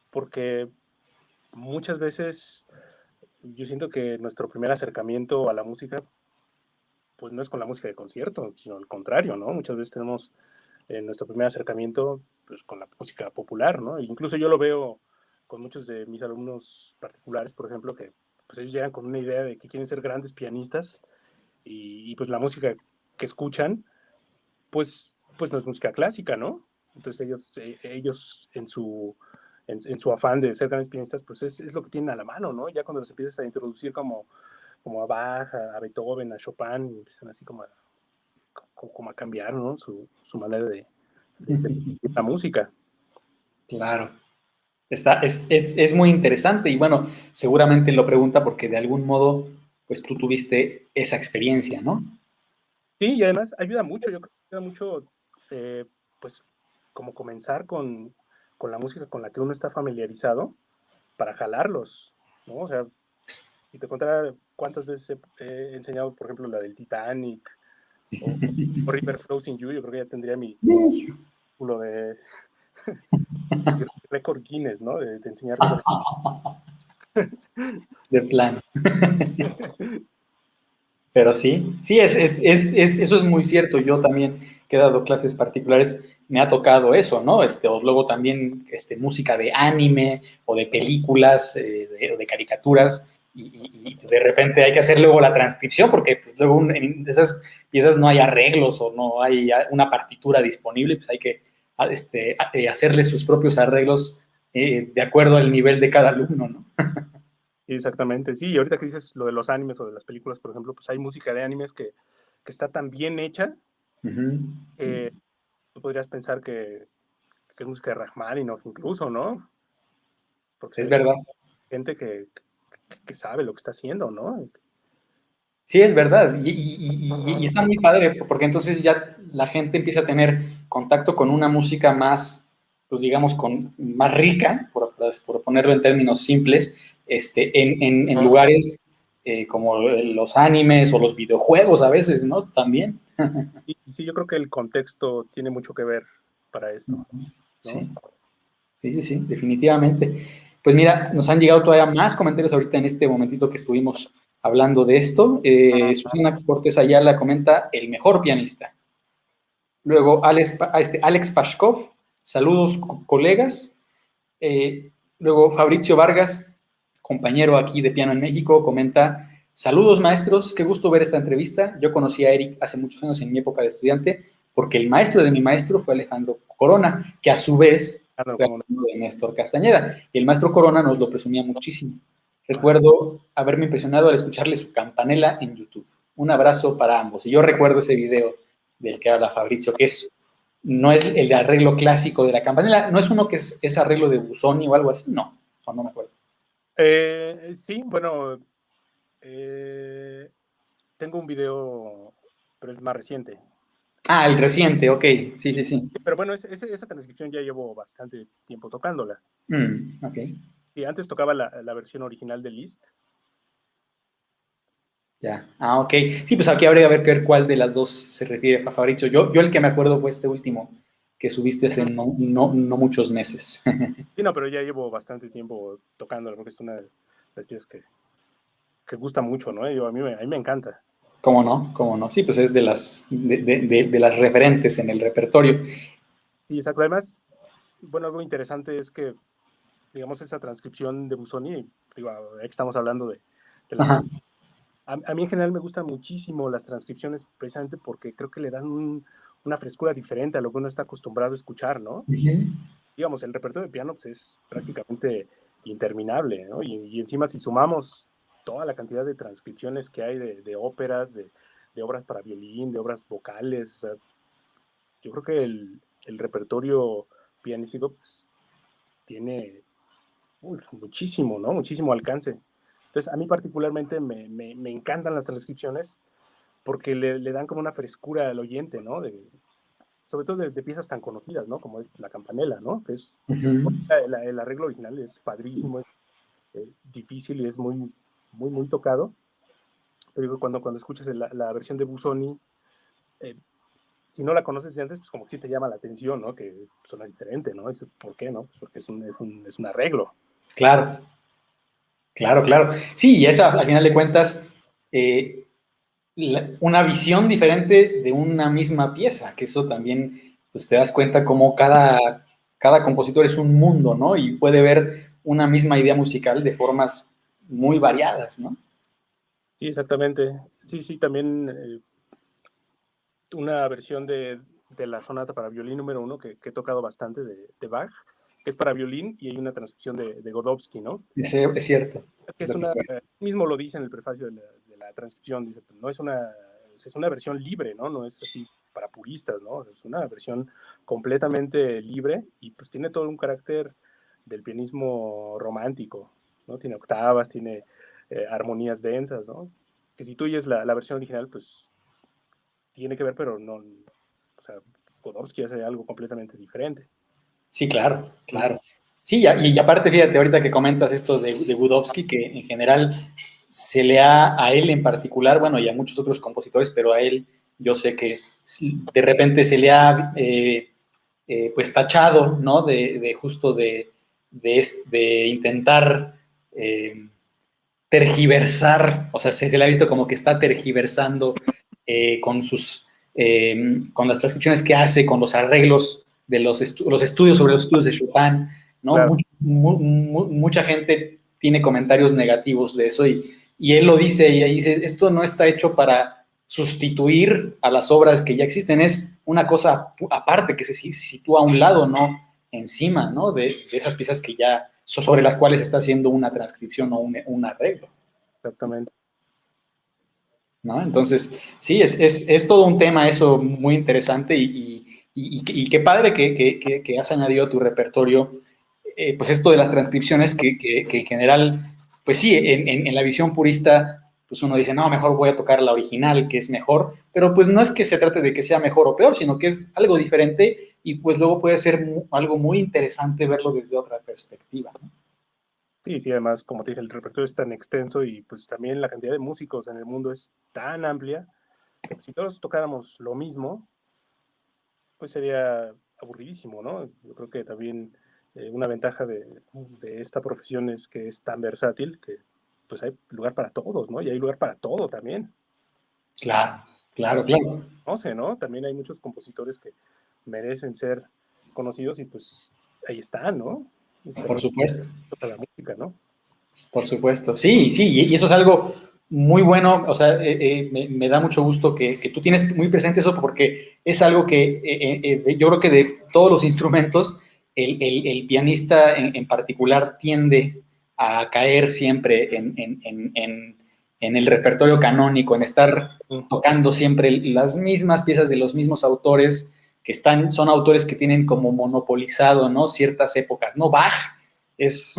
Porque muchas veces yo siento que nuestro primer acercamiento a la música, pues no es con la música de concierto, sino al contrario, ¿no? Muchas veces tenemos nuestro primer acercamiento pues, con la música popular, ¿no? Incluso yo lo veo con muchos de mis alumnos particulares, por ejemplo, que pues ellos llegan con una idea de que quieren ser grandes pianistas y pues la música que escuchan, pues no es música clásica, ¿no? Entonces ellos en su afán de ser grandes pianistas, pues es lo que tienen a la mano, ¿no? Ya cuando los empiezas a introducir como a Bach, a Beethoven, a Chopin, empiezan así como a cambiar, ¿no? Su manera de la música. Claro. Es muy interesante y bueno, seguramente lo pregunta porque de algún modo, pues tú tuviste esa experiencia, ¿no? Sí, y además ayuda mucho, yo creo que ayuda mucho, pues, como comenzar con la música con la que uno está familiarizado para jalarlos, ¿no? O sea, si te contara cuántas veces he enseñado, por ejemplo, la del Titanic o River Flows in You, yo creo que ya tendría mi título de récord Guinness, ¿no? De enseñar River. De plano. Pero sí, eso es muy cierto. Yo también que he dado clases particulares, me ha tocado eso, ¿no? O luego también música de anime o de películas o de caricaturas y pues de repente hay que hacer luego la transcripción porque pues luego en esas piezas no hay arreglos o no hay una partitura disponible, pues hay que hacerle sus propios arreglos de acuerdo al nivel de cada alumno, ¿no? Exactamente, sí, y ahorita que dices lo de los animes o de las películas, por ejemplo, pues hay música de animes que está tan bien hecha, tú podrías pensar que es música de Rachmaninoff incluso, ¿no? Porque se Es ve que verdad. hay gente que sabe lo que está haciendo, ¿no? Sí, es verdad. Y está muy padre, porque entonces ya la gente empieza a tener contacto con una música más, pues digamos, más rica, por ponerlo en términos simples, en lugares como los animes o los videojuegos a veces, ¿no? También. Y sí, yo creo que el contexto tiene mucho que ver para esto, ¿no? Sí, sí, definitivamente. Pues mira, nos han llegado todavía más comentarios ahorita en este momentito que estuvimos hablando de esto. Susana Cortés Ayala comenta, el mejor pianista. Luego Alex Pashkov, saludos colegas. Luego Fabricio Vargas, compañero aquí de Piano en México, comenta, saludos maestros, qué gusto ver esta entrevista. Yo conocí a Eric hace muchos años en mi época de estudiante, porque el maestro de mi maestro fue Alejandro Corona, que a su vez fue alumno de Néstor Castañeda, y el maestro Corona nos lo presumía muchísimo. Recuerdo haberme impresionado al escucharle su campanela en YouTube. Un abrazo para ambos. Y yo recuerdo ese video del que habla Fabricio, que no es el arreglo clásico de la campanela, no es uno que es arreglo de Busoni o algo así, no me acuerdo. Sí, bueno, tengo un video, pero es más reciente. Ah, el reciente, ok, sí. Pero bueno, esa transcripción ya llevo bastante tiempo tocándola. Ok. Y antes tocaba la versión original de Liszt. Ya. Ah, ok. Sí, pues aquí habría que ver cuál de las dos se refiere a Fabricio. Yo el que me acuerdo fue este último que subiste hace no muchos meses. Sí, no, pero ya llevo bastante tiempo tocándolo porque es una de las piezas que gusta mucho, ¿no? A mí me encanta. ¿Cómo no? ¿Cómo no? Sí, pues es de las referentes en el repertorio. Sí, exacto. Además, bueno, algo interesante es que, digamos, esa transcripción de Busoni, digo, ya que estamos hablando de las Ajá. transcripciones, a mí en general me gustan muchísimo las transcripciones precisamente porque creo que le dan una frescura diferente a lo que uno está acostumbrado a escuchar, ¿no? Uh-huh. Digamos, el repertorio de piano pues, es prácticamente interminable, ¿no? Y encima si sumamos toda la cantidad de transcripciones que hay de óperas, de obras para violín, de obras vocales, o sea, yo creo que el repertorio pianístico pues, tiene muchísimo, ¿no? Muchísimo alcance. Entonces, a mí particularmente me encantan las transcripciones porque le dan como una frescura al oyente, ¿no? Sobre todo de piezas tan conocidas, ¿no? Como es La Campanella, ¿no? Que es, Uh-huh. el arreglo original es padrísimo, es difícil y es muy tocado. Pero cuando escuchas la versión de Busoni, eh, si no la conoces de antes, pues como que sí te llama la atención, ¿no? Que suena diferente, ¿no? ¿Por qué, no? Pues porque es un arreglo. Claro, claro, claro. Sí, y esa, al final de cuentas, eh, una visión diferente de una misma pieza, que eso también, pues te das cuenta como cada compositor es un mundo, ¿no? Y puede ver una misma idea musical de formas muy variadas, ¿no? Sí, exactamente. Sí, sí, también una versión de la sonata para violín número uno que he tocado bastante de Bach, que es para violín y hay una transcripción de Godowski, ¿no? Es cierto. Que Es es lo que una, fue. mismo lo dice en el prefacio de la transcripción, dice, pues, no es una versión libre, ¿no? No es así para puristas, ¿no? Es una versión completamente libre y pues tiene todo un carácter del pianismo romántico, ¿no? Tiene octavas, tiene armonías densas, ¿no? Que si tú oyes la versión original, pues tiene que ver, pero no, o sea, Godowski hace algo completamente diferente. Sí, claro, claro. Sí, y aparte, fíjate, ahorita que comentas esto de Budowski, que en general se le ha, a él en particular, bueno, y a muchos otros compositores, pero a él yo sé que de repente se le ha pues tachado, ¿no? De justo de intentar tergiversar, o sea, se le ha visto como que está tergiversando con con las transcripciones que hace, con los arreglos de los estudios sobre los estudios de Chopin, ¿no? Claro, Mucha gente tiene comentarios negativos de eso y él lo dice y dice, esto no está hecho para sustituir a las obras que ya existen, es una cosa aparte que se sitúa a un lado, no encima, ¿no? De esas piezas que ya sobre las cuales está haciendo una transcripción o un arreglo, exactamente. ¿no? Entonces, sí, es todo un tema eso muy interesante y qué padre que has añadido a tu repertorio, pues esto de las transcripciones que en general, pues sí, en la visión purista, pues uno dice, no, mejor voy a tocar la original, que es mejor, pero pues no es que se trate de que sea mejor o peor, sino que es algo diferente y pues luego puede ser algo muy interesante verlo desde otra perspectiva, ¿no? Sí, sí, además, como te dije, el repertorio es tan extenso y pues también la cantidad de músicos en el mundo es tan amplia que pues, si todos tocáramos lo mismo, pues sería aburridísimo, ¿no? Yo creo que también una ventaja de esta profesión es que es tan versátil que pues hay lugar para todos, ¿no? Y hay lugar para todo también. Claro, claro, Claro, claro. no sé, ¿no? También hay muchos compositores que merecen ser conocidos y pues ahí están, ¿no? Están Por supuesto. toda la música, ¿no? Por supuesto, sí, sí, y eso es algo muy bueno, o sea, me da mucho gusto que tú tienes muy presente eso porque es algo que yo creo que de todos los instrumentos, el pianista en particular tiende a caer siempre en el repertorio canónico, en estar Mm. tocando siempre las mismas piezas de los mismos autores que son autores que tienen como monopolizado, ¿no? Ciertas épocas, ¿no? Bach es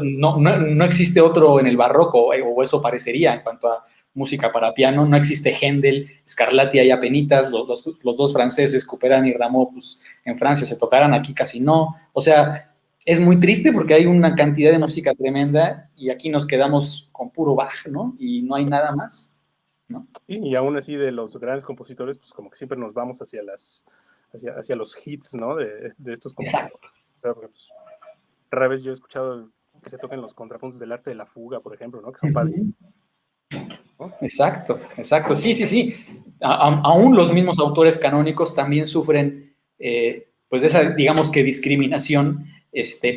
no existe otro en el barroco, o eso parecería en cuanto a música para piano, no existe Händel, Scarlatti hay apenitas, los dos franceses, Couperin y Rameau, pues en Francia se tocarán, aquí casi no, o sea, es muy triste porque hay una cantidad de música tremenda y aquí nos quedamos con puro Bach, ¿no? Y no hay nada más, ¿no? Y aún así de los grandes compositores, pues como que siempre nos vamos hacia los hits, ¿no? De estos compositores. Pero, pues, rara vez yo he escuchado que se toquen los contrapuntos del arte de la fuga, por ejemplo, ¿no? Que son padres, ¿no? Exacto, exacto. Sí, sí, sí. Aún los mismos autores canónicos también sufren, pues, esa, digamos que discriminación,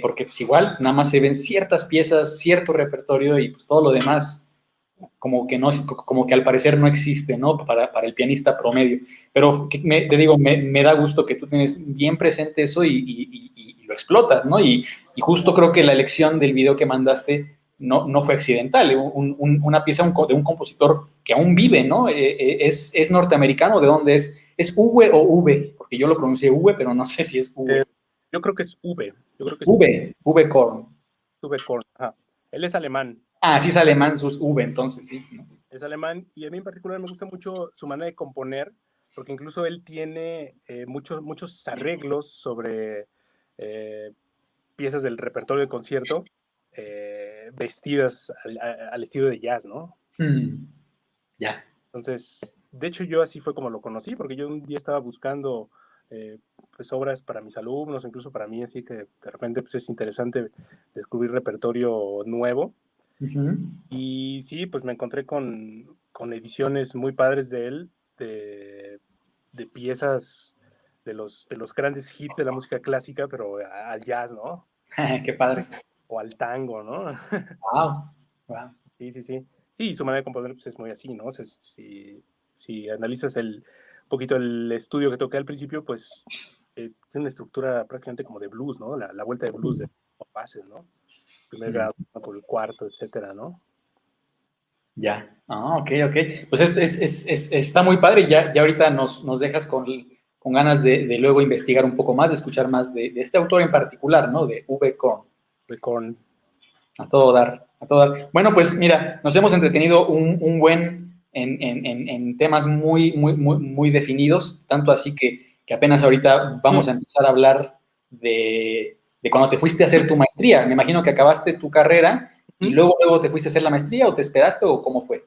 porque pues igual nada más se ven ciertas piezas, cierto repertorio y pues todo lo demás como que no, como que al parecer no existe, ¿no? Para el pianista promedio. Pero te digo, me da gusto que tú tienes bien presente eso y lo explotas, ¿no? Y justo creo que la elección del video que mandaste no fue accidental, una pieza de un compositor que aún vive, ¿no? Es norteamericano, ¿de dónde es? ¿Es Uwe o V? Porque yo lo pronuncié Uwe, pero no sé si es Uwe. Yo creo que es V, yo creo que es V Korn. V Korn, ajá. Él es alemán. Ah, sí es alemán, sus V, entonces sí, ¿no? Es alemán y a mí en particular me gusta mucho su manera de componer, porque incluso él tiene muchos arreglos sobre piezas del repertorio de concierto vestidas al estilo de jazz, ¿no? Ya. Entonces, de hecho yo así fue como lo conocí, porque yo un día estaba buscando pues obras para mis alumnos, incluso para mí, así que de repente pues es interesante descubrir repertorio nuevo. Y sí, pues me encontré con ediciones muy padres de él, de piezas de los grandes hits de la música clásica, pero al jazz, ¿no? Qué padre. O al tango, ¿no? Wow. Wow. Sí, sí, sí. Sí, su manera de componer pues, es muy así, ¿no? O sea, si analizas un poquito el estudio que toqué al principio, pues tiene una estructura prácticamente como de blues, ¿no? La vuelta de blues de compases, ¿no? Primer grado, ¿no? Por el cuarto, etcétera, ¿no? Ya. Ah, ok, ok. Pues está muy padre. Ya ahorita nos dejas con ganas de luego investigar un poco más, de escuchar más de este autor en particular, ¿no? De V. Korn. Con A todo dar, a todo dar. Bueno, pues mira, nos hemos entretenido un buen en temas muy definidos, tanto así que apenas ahorita vamos a empezar a hablar de cuando te fuiste a hacer tu maestría. Me imagino que acabaste tu carrera y luego te fuiste a hacer la maestría o te esperaste o cómo fue.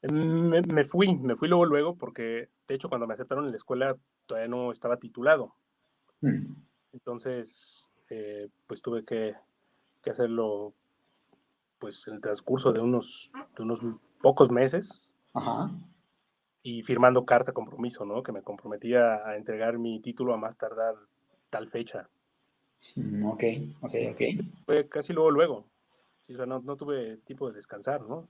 Me fui luego, porque de hecho cuando me aceptaron en la escuela todavía no estaba titulado. Entonces, pues tuve que hacerlo pues en el transcurso de unos pocos meses Ajá. y firmando carta compromiso, ¿no? Que me comprometía a entregar mi título a más tardar tal fecha. Ok, ok, ok. Fue casi luego. Sí, o sea, no tuve tiempo de descansar, ¿no?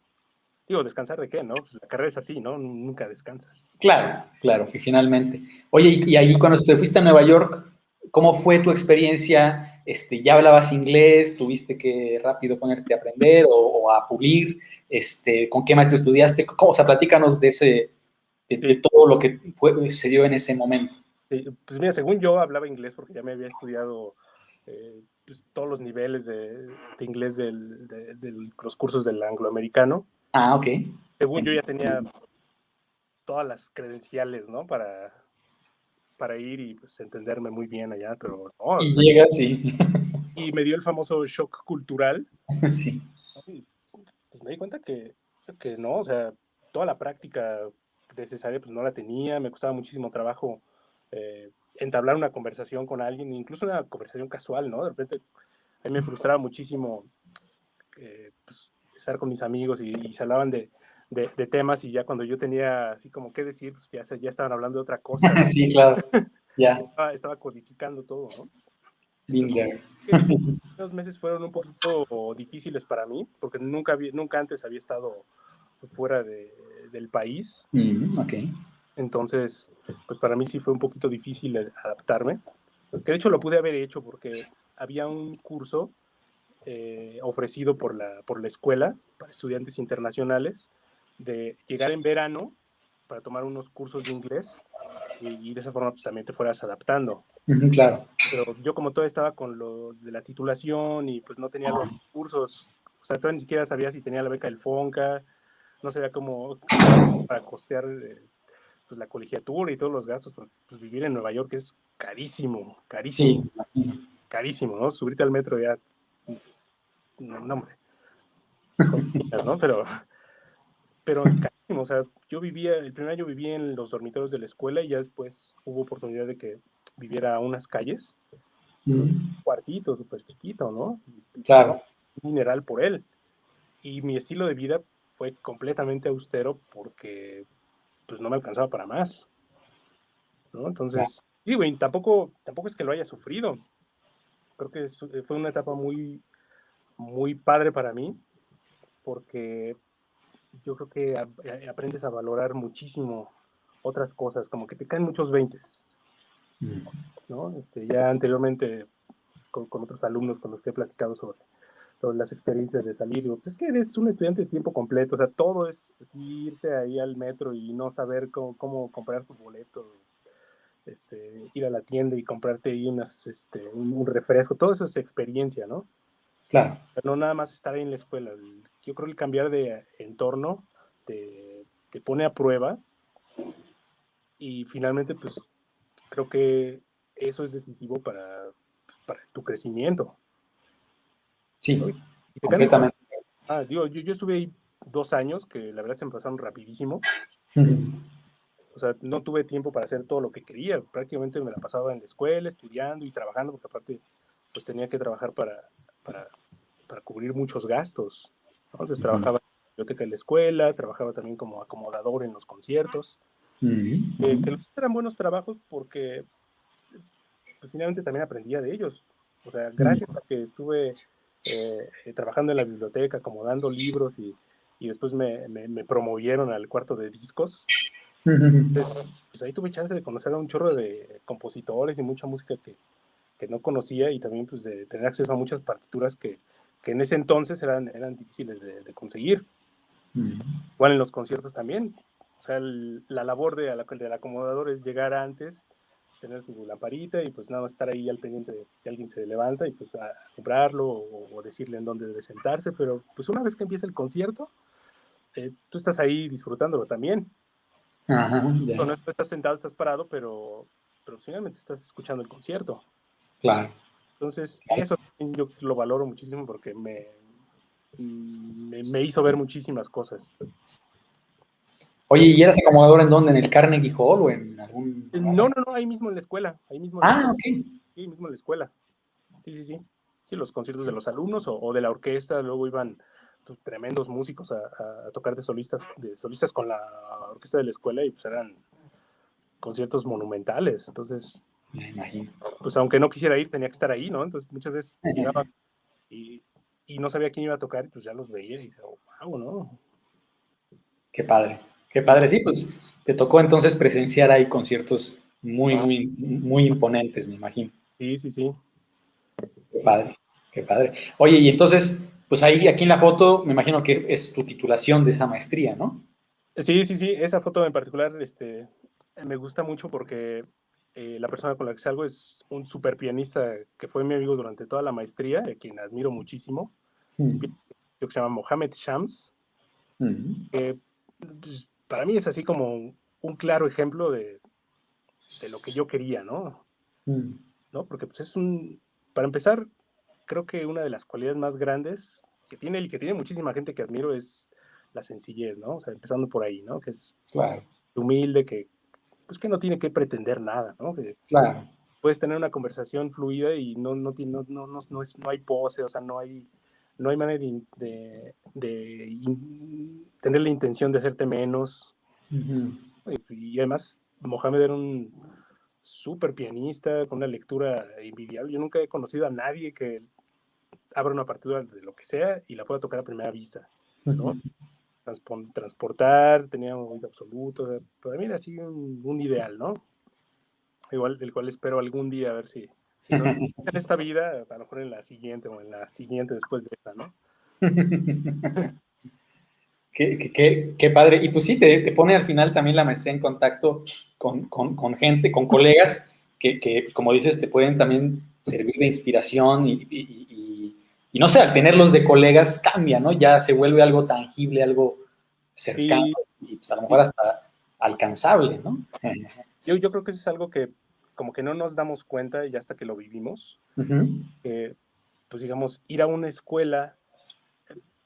Digo, ¿descansar de qué, no? Pues la carrera es así, ¿no? Nunca descansas. Claro, claro, finalmente. Oye, y ahí cuando te fuiste a Nueva York, ¿cómo fue tu experiencia? ¿Ya hablabas inglés? ¿Tuviste que rápido ponerte a aprender o a pulir? ¿Con qué maestro estudiaste? ¿Cómo? O sea, platícanos de Sí, todo lo que se dio en ese momento. sí, pues mira, según yo hablaba inglés porque ya me había estudiado pues, todos los niveles de inglés de los cursos del angloamericano. Ah, ok. Según yo ya tenía todas las credenciales, ¿no? Para ir y pues entenderme muy bien allá, pero no, o Y sea, llegas y... y me dio el famoso shock cultural, sí. ¿no? Y pues me di cuenta que no, o sea, toda la práctica necesaria pues no la tenía, me costaba muchísimo trabajo entablar una conversación con alguien, incluso una conversación casual, ¿no? De repente a mí me frustraba muchísimo pues, estar con mis amigos y se hablaban de temas y ya cuando yo tenía así como qué decir, pues ya estaban hablando de otra cosa, ¿no? Sí, claro. Ya. Estaba codificando todo, ¿no? Been Entonces, there. sí, los meses fueron un poquito difíciles para mí, porque nunca antes había estado fuera del país. Ok. Entonces, pues para mí sí fue un poquito difícil adaptarme. Que de hecho lo pude haber hecho porque había un curso ofrecido por la escuela para estudiantes internacionales de llegar en verano para tomar unos cursos de inglés y de esa forma pues también te fueras adaptando. Claro. Pero yo como todavía estaba con lo de la titulación y pues no tenía los recursos, o sea, todavía ni siquiera sabía si tenía la beca del FONCA, no sabía cómo hacer para costear pues la colegiatura y todos los gastos, porque pues vivir en Nueva York es carísimo, carísimo. Sí, imagino. carísimo, ¿no? Subirte al metro ya, no, hombre, ¿no? Pero carísimo, o sea, el primer año viví en los dormitorios de la escuela y ya después hubo oportunidad de que viviera a unas calles, pero un cuartito súper chiquito, ¿no? Y pagaba Claro. un mineral por él. Y mi estilo de vida fue completamente austero porque pues no me alcanzaba para más, ¿no? Claro. Entonces, digo, y tampoco es que lo haya sufrido. Creo que fue una etapa muy, muy padre para mí porque yo creo que aprendes a valorar muchísimo otras cosas, como que te caen muchos veintes, ¿no? Ya anteriormente con otros alumnos con los que he platicado sobre las experiencias de salir, digo, pues es que eres un estudiante de tiempo completo, o sea, todo es así, irte ahí al metro y no saber cómo comprar tu boleto, ir a la tienda y comprarte ahí un refresco, todo eso es experiencia, ¿no? Claro. No nada más estar ahí en la escuela. Yo creo que el cambiar de entorno te pone a prueba y finalmente, pues creo que eso es decisivo para tu crecimiento, ¿no? Sí, Y te caen muchos. completamente. Digo, yo estuve ahí 2 años que la verdad se me pasaron rapidísimo. Ujú. O sea, no tuve tiempo para hacer todo lo que quería. Prácticamente me la pasaba en la escuela, estudiando y trabajando, porque aparte, pues tenía que trabajar para, para cubrir muchos gastos, ¿no? Entonces trabajaba en la biblioteca de la escuela, trabajaba también como acomodador en los conciertos, que eran buenos trabajos porque pues finalmente también aprendía de ellos. O sea, gracias a que estuve trabajando en la biblioteca, acomodando libros y después me promovieron al cuarto de discos. Entonces, pues ahí tuve chance de conocer a un chorro de compositores y mucha música que no conocía y también pues de tener acceso a muchas partituras que en ese entonces eran difíciles de conseguir. Igual en los conciertos también. O sea, la labor del acomodador es llegar antes, tener tu lamparita y pues nada más estar ahí al pendiente de que alguien se levanta y pues a comprarlo o decirle en dónde debe sentarse. Pero pues una vez que empieza el concierto, tú estás ahí disfrutándolo también. Ajá, ya, No estás sentado, estás parado, pero finalmente estás escuchando el concierto. claro. Entonces, eso yo lo valoro muchísimo porque me hizo ver muchísimas cosas. Oye, ¿y eras acomodador en dónde? ¿En el Carnegie Hall o en algún...? No, ahí mismo en la escuela, Ah, ok. sí, ahí mismo en la escuela. Sí, sí, sí. Sí, los conciertos de los alumnos o de la orquesta, luego iban pues, tremendos músicos a tocar de solistas con la orquesta de la escuela y pues eran conciertos monumentales. Entonces, Me imagino. pues aunque no quisiera ir, tenía que estar ahí, ¿no? Entonces muchas veces llegaba y, y no sabía quién iba a tocar y pues ya los veía y dije, wow, ¿no? Qué padre. Qué Sí, padre. Sí, pues te tocó entonces presenciar ahí conciertos muy, muy, muy imponentes, me imagino. sí, sí, sí, Qué sí, sí. padre. Qué padre. Oye, y entonces, pues ahí, aquí en la foto, me imagino que es tu titulación de esa maestría, ¿no? Sí, sí, sí, esa foto en particular me gusta mucho porque la persona con la que salgo es un super pianista que fue mi amigo durante toda la maestría, a quien admiro muchísimo, un Mm. pianista que se llama Mohamed Shams, Mm. que pues, para mí es así como un claro ejemplo de lo que yo quería, ¿no? Mm. ¿No? Porque pues para empezar, creo que una de las cualidades más grandes que tiene y que tiene muchísima gente que admiro es la sencillez, ¿no? O sea, empezando por ahí, ¿no? Que es Claro, humilde, pues que no tiene que pretender nada, ¿no? Que claro. puedes tener una conversación fluida y no hay pose, o sea, no hay manera de tener la intención de hacerte menos. Ujú. Y además, Mohamed era un súper pianista con una lectura envidiable. Yo nunca he conocido a nadie que abra una partitura de lo que sea y la pueda tocar a primera vista, ¿no? Ujú. Transportar, tenía un oído absoluto, o sea, para mí era así un ideal, ¿no? Igual, el cual espero algún día a ver si no en esta vida, a lo mejor en la siguiente o en la siguiente después de esta, ¿no? Qué padre. Y pues sí, te pone al final también la maestría en contacto con gente, con colegas que, pues, como dices, te pueden también servir de inspiración y no sé, al tenerlos de colegas cambia, ¿no? Ya se vuelve algo tangible, algo cercano Y, y pues a lo y mejor hasta alcanzable, ¿no? yo creo que eso es algo que como que no nos damos cuenta ya hasta que lo vivimos, Ujú. que, pues digamos, ir a una escuela,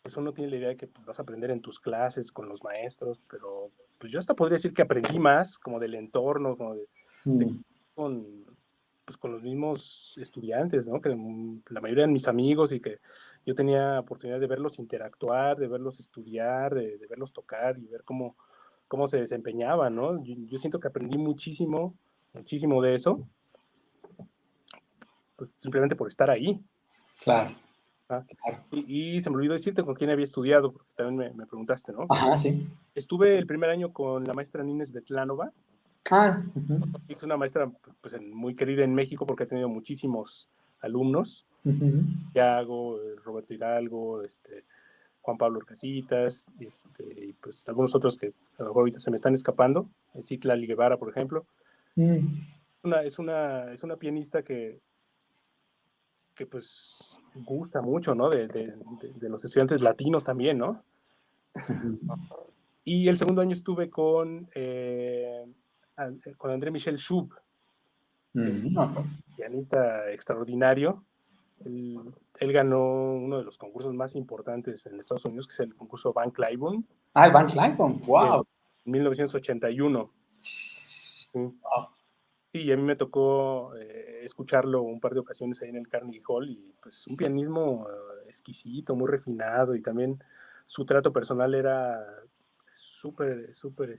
pues uno tiene la idea de que pues, vas a aprender en tus clases con los maestros, pero pues yo hasta podría decir que aprendí más como del entorno, como de Mm. con, pues, con los mismos estudiantes, ¿no? Que la mayoría de mis amigos y que yo tenía oportunidad de verlos interactuar, de verlos estudiar, de verlos tocar y ver cómo se desempeñaban, ¿no? Yo siento que aprendí muchísimo, muchísimo de eso, pues simplemente por estar ahí. Claro, ¿Ah? claro. Y se me olvidó decirte con quién había estudiado, porque también me preguntaste, ¿no? Ajá, sí. Estuve el primer año con la maestra Nines Betlánova, Ah, ujú, que es una maestra pues, muy querida en México porque ha tenido muchísimos alumnos. ujú. Thiago, Roberto Hidalgo, Juan Pablo Orcasitas, y pues algunos otros que a lo mejor ahorita se me están escapando, Citlali Guevara, por ejemplo. Mm. Es una pianista que pues gusta mucho, ¿no? De los estudiantes latinos también, ¿no? Ujú. Y el segundo año estuve con André Michel Schub, que es Mm, ok. un pianista extraordinario. Él, él ganó uno de los concursos más importantes en Estados Unidos, que es el concurso Van Cliburn, Ah, el Van Cliburn, en wow. 1981. Sí, Wow. sí, y a mí me tocó escucharlo un par de ocasiones ahí en el Carnegie Hall y pues un pianismo exquisito, muy refinado y también su trato personal era súper, súper,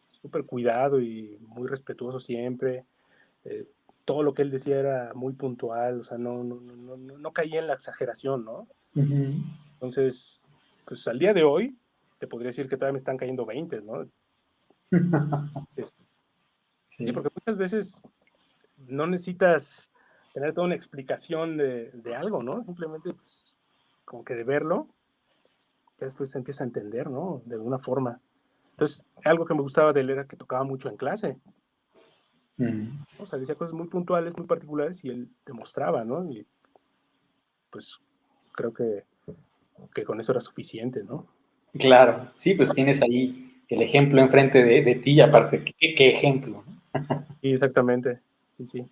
súper cuidado y muy respetuoso siempre. Eh, Todo lo que él decía era muy puntual, o sea, no caía en la exageración, ¿no? Ujú. Entonces, pues al día de hoy, te podría decir que todavía me están cayendo 20, ¿no? Es- Sí, Sí, porque muchas veces no necesitas tener toda una explicación de algo, ¿no? Simplemente, pues, como que de verlo, ya después se empieza a entender, ¿no? De alguna forma. Entonces, algo que me gustaba de él era que tocaba mucho en clase, mm, ¿no? O sea, decía cosas muy puntuales, muy particulares y él demostraba, ¿no? Y pues creo que con eso era suficiente, ¿no? claro, sí, pues tienes ahí el ejemplo enfrente de ti, y aparte, qué ejemplo, ¿no? Sí, exactamente. Sí, sí.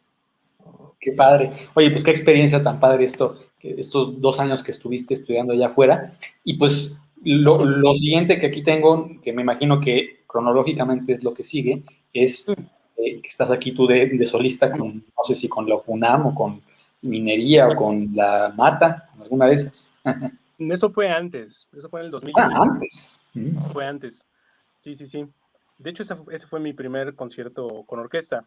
Qué padre. Oye, pues qué experiencia tan padre esto, estos 2 años que estuviste estudiando allá afuera. Y pues lo siguiente que aquí tengo, que me imagino que cronológicamente es lo que sigue, es que estás aquí tú de solista con, no sé si con la UFUNAM o con Minería o con la Mata, con alguna de esas. Eso fue antes, eso fue en el Ah, 2005, antes. Mm. fue antes. Sí, sí, sí. De hecho, ese fue mi primer concierto con orquesta.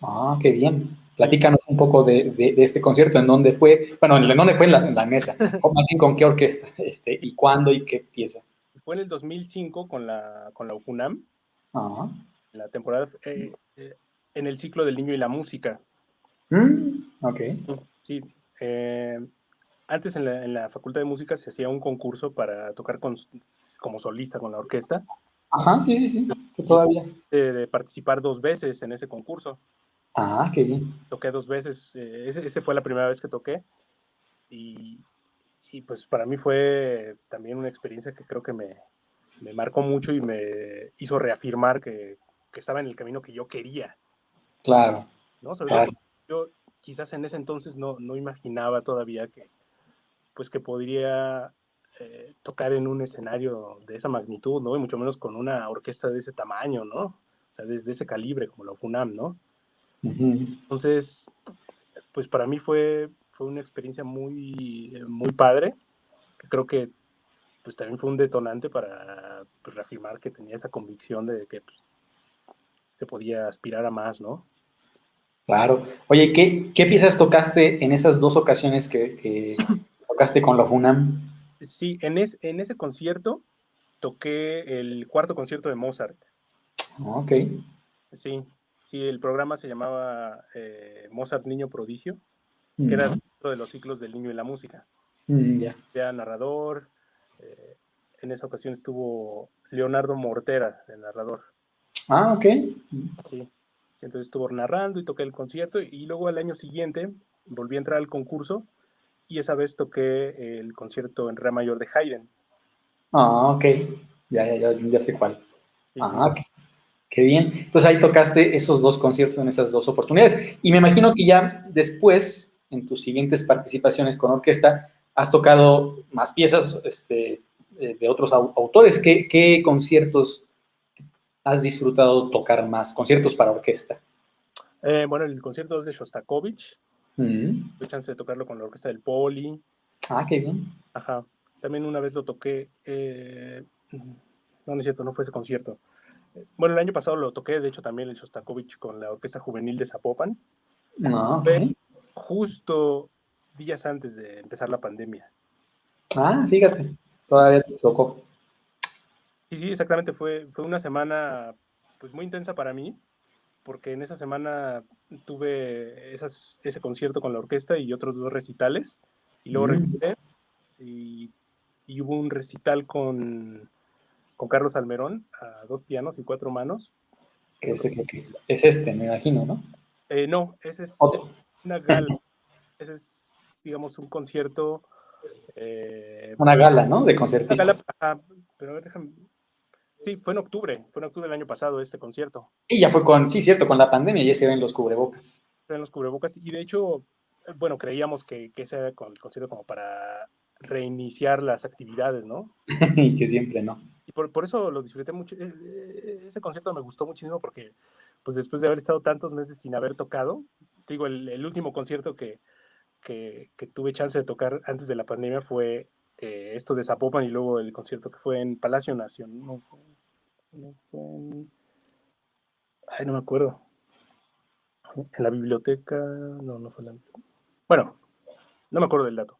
Ah, qué bien. Sí, Platícanos un poco de este concierto, en dónde fue, bueno, en dónde fue en la mesa, o más bien con qué orquesta, y cuándo y qué pieza. fue en el 2005 con la UFUNAM, Ah, en la temporada, en el ciclo del niño y la música. ok. Sí, antes en la Facultad de Música se hacía un concurso para tocar como solista con la orquesta. Ajá, sí, sí, sí, que Yo todavía. de participar 2 veces en ese concurso. Ah, qué bien. Toqué 2 veces, ese fue la primera vez que toqué y, y pues para mí fue también una experiencia que creo que me marcó mucho y me hizo reafirmar que estaba en el camino que yo quería, Claro, ¿no? Sobre todo claro. porque yo quizás en ese entonces no imaginaba todavía pues que podría tocar en un escenario de esa magnitud, ¿no? Y mucho menos con una orquesta de ese tamaño, ¿no? O sea, de ese calibre como la FUNAM, ¿no? Ujú. Entonces, pues para mí fue una experiencia muy, muy padre, que creo que pues también fue un detonante para pues, reafirmar que tenía esa convicción de que pues, se podía aspirar a más, ¿no? Claro. Oye, ¿qué piezas tocaste en esas 2 ocasiones que tocaste con la FUNAM? Sí, en ese concierto toqué el cuarto concierto de Mozart. Ah, ok. Sí, sí, el programa se llamaba Mozart Niño Prodigio, que era Mm, dentro de los ciclos del niño y la música. ya. Era narrador, eh, en esa ocasión estuvo Leonardo Mortera, el narrador. Ah, ok. Sí, sí, entonces estuvo narrando y toqué el concierto y luego al año siguiente volví a entrar al concurso y esa vez toqué el concierto en re mayor de Haydn. Ah, ok. Ya sé cuál. Sí, sí. Ah, ok. Qué bien. Entonces ahí tocaste esos 2 conciertos en esas 2 oportunidades. Y me imagino que ya después, en tus siguientes participaciones con orquesta, has tocado más piezas de otros autores. ¿Qué conciertos has disfrutado tocar más? Conciertos para orquesta. Bueno, el concierto es de Shostakovich. Tuve chance de tocarlo con la orquesta del Poli. Ah, qué bien. Ajá. También una vez lo toqué. No es cierto, no fue ese concierto. Bueno, el año pasado lo toqué, de hecho, también el Shostakovich con la Orquesta Juvenil de Zapopan. Ah, ok. Fue justo días antes de empezar la pandemia. Ah, fíjate, todavía te tocó. Sí, exactamente. Fue una semana pues muy intensa para mí, porque en esa semana tuve ese concierto con la orquesta y otros 2 recitales, y luego regresé y hubo un recital con Carlos Almerón a 2 pianos y 4 manos. Ese creo que es me imagino, ¿no? No, ese es Otro. una gala. Ese es, digamos, un concierto. Una gala, ¿no? De Una gala, concertistas. pero a ver, déjame. Sí, fue en octubre del año pasado este concierto. Y ya fue sí, cierto, con la pandemia ya se ven los cubrebocas. Fue en los cubrebocas y de hecho, bueno, creíamos que ese era el concierto como para reiniciar las actividades, ¿no? Y que siempre no. Y por eso lo disfruté mucho. Ese concierto me gustó muchísimo porque, pues después de haber estado tantos meses sin haber tocado, digo, el último concierto que tuve chance de tocar antes de la pandemia fue esto de Zapopan y luego el concierto que fue en Palacio Nacional. No fue ay, no me acuerdo. En la biblioteca. No fue la. Bueno, no me acuerdo del dato.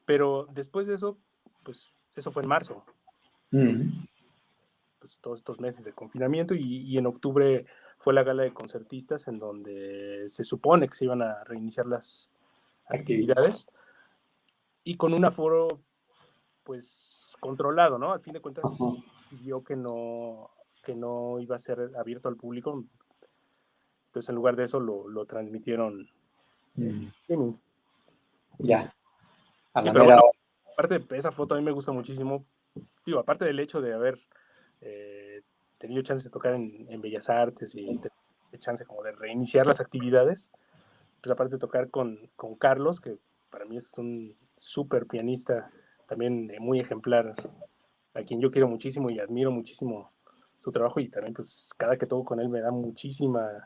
Pero después de eso, pues eso fue en marzo. Pues todos estos meses de confinamiento y en octubre fue la gala de concertistas en donde se supone que se iban a reiniciar las actividades y con un aforo pues controlado, ¿no? Al fin de cuentas vio que no iba a ser abierto al público, entonces en lugar de eso lo transmitieron streaming. Ya, Sí. a Sí, la pero mera bueno, hora. aparte de esa foto a mí me gusta muchísimo, digo, aparte del hecho de haber tenido chance de tocar en Bellas Artes y tener chance como de reiniciar las actividades, pues aparte de tocar con Carlos, que para mí es un súper pianista, también muy ejemplar, a quien yo quiero muchísimo y admiro muchísimo su trabajo y también pues cada que toco con él me da muchísima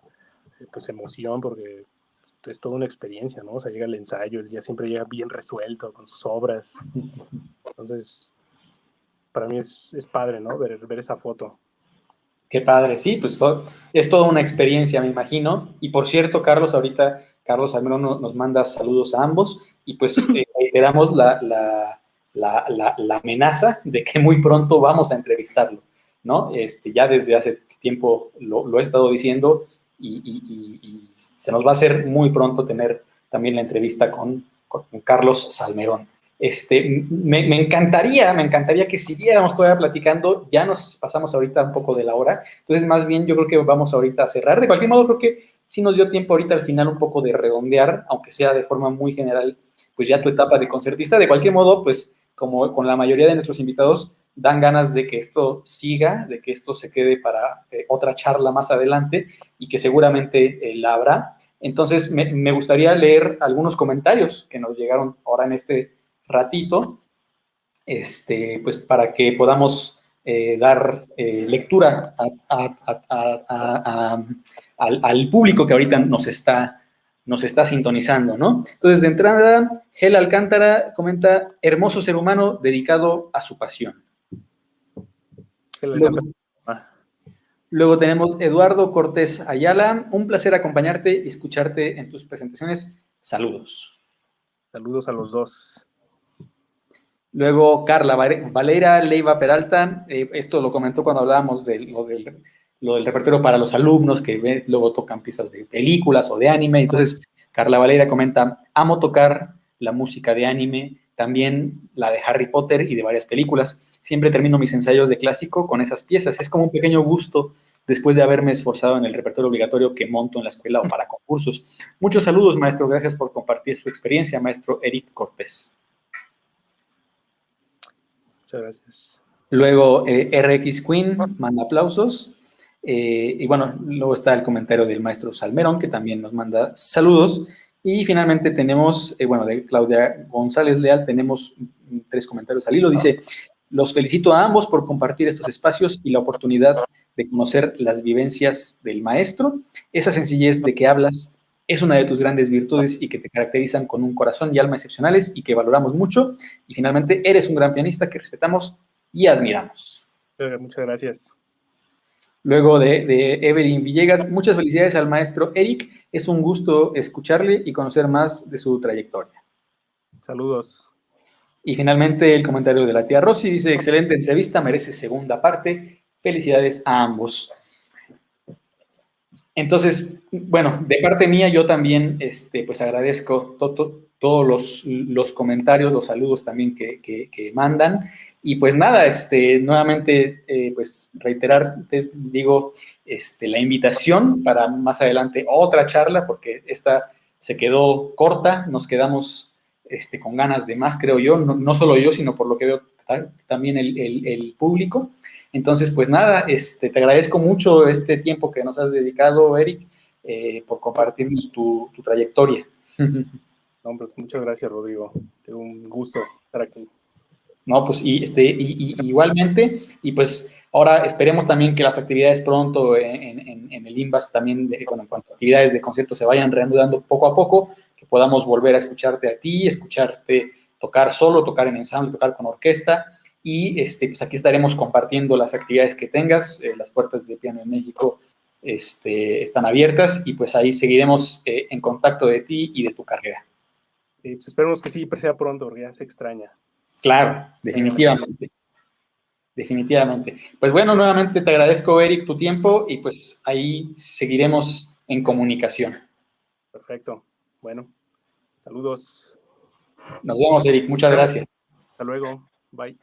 pues emoción porque es toda una experiencia, ¿no? O sea, llega el ensayo, él ya siempre llega bien resuelto con sus obras, entonces para mí es padre, ¿no? Ver esa foto. Qué padre, sí, pues es toda una experiencia, me imagino. Y por cierto, Carlos Almerón nos manda saludos a ambos y pues reiteramos la amenaza de que muy pronto vamos a entrevistarlo, ¿no? Ya desde hace tiempo lo he estado diciendo y se nos va a hacer muy pronto tener también la entrevista con Carlos Salmerón. Me encantaría que siguiéramos todavía platicando, ya nos pasamos ahorita un poco de la hora, entonces más bien yo creo que vamos ahorita a cerrar. De cualquier modo, creo que sí nos dio tiempo ahorita al final un poco de redondear, aunque sea de forma muy general, pues ya tu etapa de concertista. De cualquier modo, pues como con la mayoría de nuestros invitados, dan ganas de que esto siga, de que esto se quede para otra charla más adelante y que seguramente la habrá. Entonces, me gustaría leer algunos comentarios que nos llegaron ahora en este ratito, pues para que podamos dar lectura al público que ahorita nos está sintonizando, ¿no? Entonces, de entrada, Gel Alcántara comenta, hermoso ser humano dedicado a su pasión. Luego tenemos Eduardo Cortés Ayala, un placer acompañarte y escucharte en tus presentaciones. Saludos. Saludos a los dos. Luego Carla Valera Leiva Peralta, esto lo comentó cuando hablábamos de lo del repertorio para los alumnos que luego tocan piezas de películas o de anime. Entonces, Carla Valera comenta, amo tocar la música de anime, también la de Harry Potter y de varias películas. Siempre termino mis ensayos de clásico con esas piezas. Es como un pequeño gusto después de haberme esforzado en el repertorio obligatorio que monto en la escuela o para concursos. Muchos saludos, maestro. Gracias por compartir su experiencia, maestro Eric Cortés. Muchas gracias. Luego RX Queen manda aplausos. Y bueno, luego está el comentario del maestro Salmerón, que también nos manda saludos. Y finalmente tenemos, bueno, de Claudia González Leal, tenemos 3 comentarios al hilo. Dice, los felicito a ambos por compartir estos espacios y la oportunidad de conocer las vivencias del maestro. Esa sencillez de que hablas es una de tus grandes virtudes y que te caracterizan con un corazón y alma excepcionales y que valoramos mucho. Y finalmente, eres un gran pianista que respetamos y admiramos. Muchas gracias. Luego de Evelyn Villegas, muchas felicidades al maestro Eric. Es un gusto escucharle y conocer más de su trayectoria. Saludos. Y finalmente el comentario de la tía Rosy dice, excelente entrevista, merece segunda parte. Felicidades a ambos. Entonces, bueno, de parte mía yo también pues agradezco todos los comentarios, los saludos también que mandan. Y pues nada, nuevamente pues reiterarte, digo, la invitación para más adelante otra charla, porque esta se quedó corta, nos quedamos con ganas de más, creo yo, no solo yo, sino por lo que veo también el público. Entonces, pues nada, te agradezco mucho este tiempo que nos has dedicado, Eric, por compartirnos tu trayectoria. Hombre, muchas gracias, Rodrigo. Es un gusto estar aquí. No, pues igualmente, y pues ahora esperemos también que las actividades pronto en el INVAS también, bueno, en cuanto a actividades de conciertos se vayan reanudando poco a poco, que podamos volver a escucharte a ti, escucharte tocar solo, tocar en ensamble, tocar con orquesta, y pues aquí estaremos compartiendo las actividades que tengas, las puertas de Piano en México están abiertas, y pues ahí seguiremos en contacto de ti y de tu carrera. Pues esperemos que sí, sea pronto, porque ya se extraña. Claro, definitivamente. Definitivamente. Pues bueno, nuevamente te agradezco, Eric, tu tiempo y pues ahí seguiremos en comunicación. Perfecto. Bueno, saludos. Nos vemos, Eric. Muchas gracias. Hasta luego. Bye.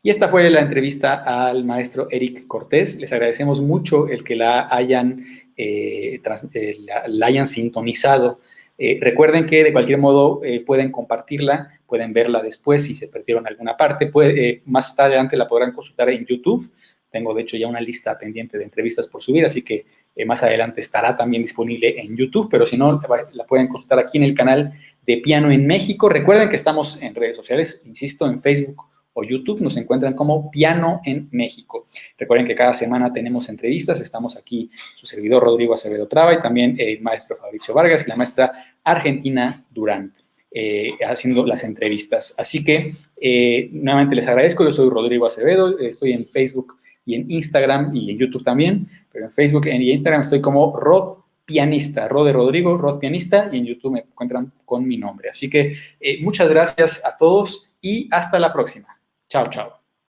Y esta fue la entrevista al maestro Eric Cortés. Les agradecemos mucho el que la hayan sintonizado. Recuerden que de cualquier modo pueden compartirla, pueden verla después si se perdieron alguna parte. Más adelante la podrán consultar en YouTube. Tengo, de hecho, ya una lista pendiente de entrevistas por subir, así que más adelante estará también disponible en YouTube, pero si no, la pueden consultar aquí en el canal de Piano en México. Recuerden que estamos en redes sociales, insisto, en Facebook o YouTube, nos encuentran como Piano en México. Recuerden que cada semana tenemos entrevistas, estamos aquí su servidor Rodrigo Acevedo Traba y también el maestro Fabricio Vargas y la maestra Argentina Durán, haciendo las entrevistas. Así que nuevamente les agradezco, yo soy Rodrigo Acevedo, estoy en Facebook y en Instagram y en YouTube también, pero en Facebook y Instagram estoy como Rod Pianista, Rod de Rodrigo, Rod Pianista, y en YouTube me encuentran con mi nombre. Así que muchas gracias a todos y hasta la próxima. Chao, chao.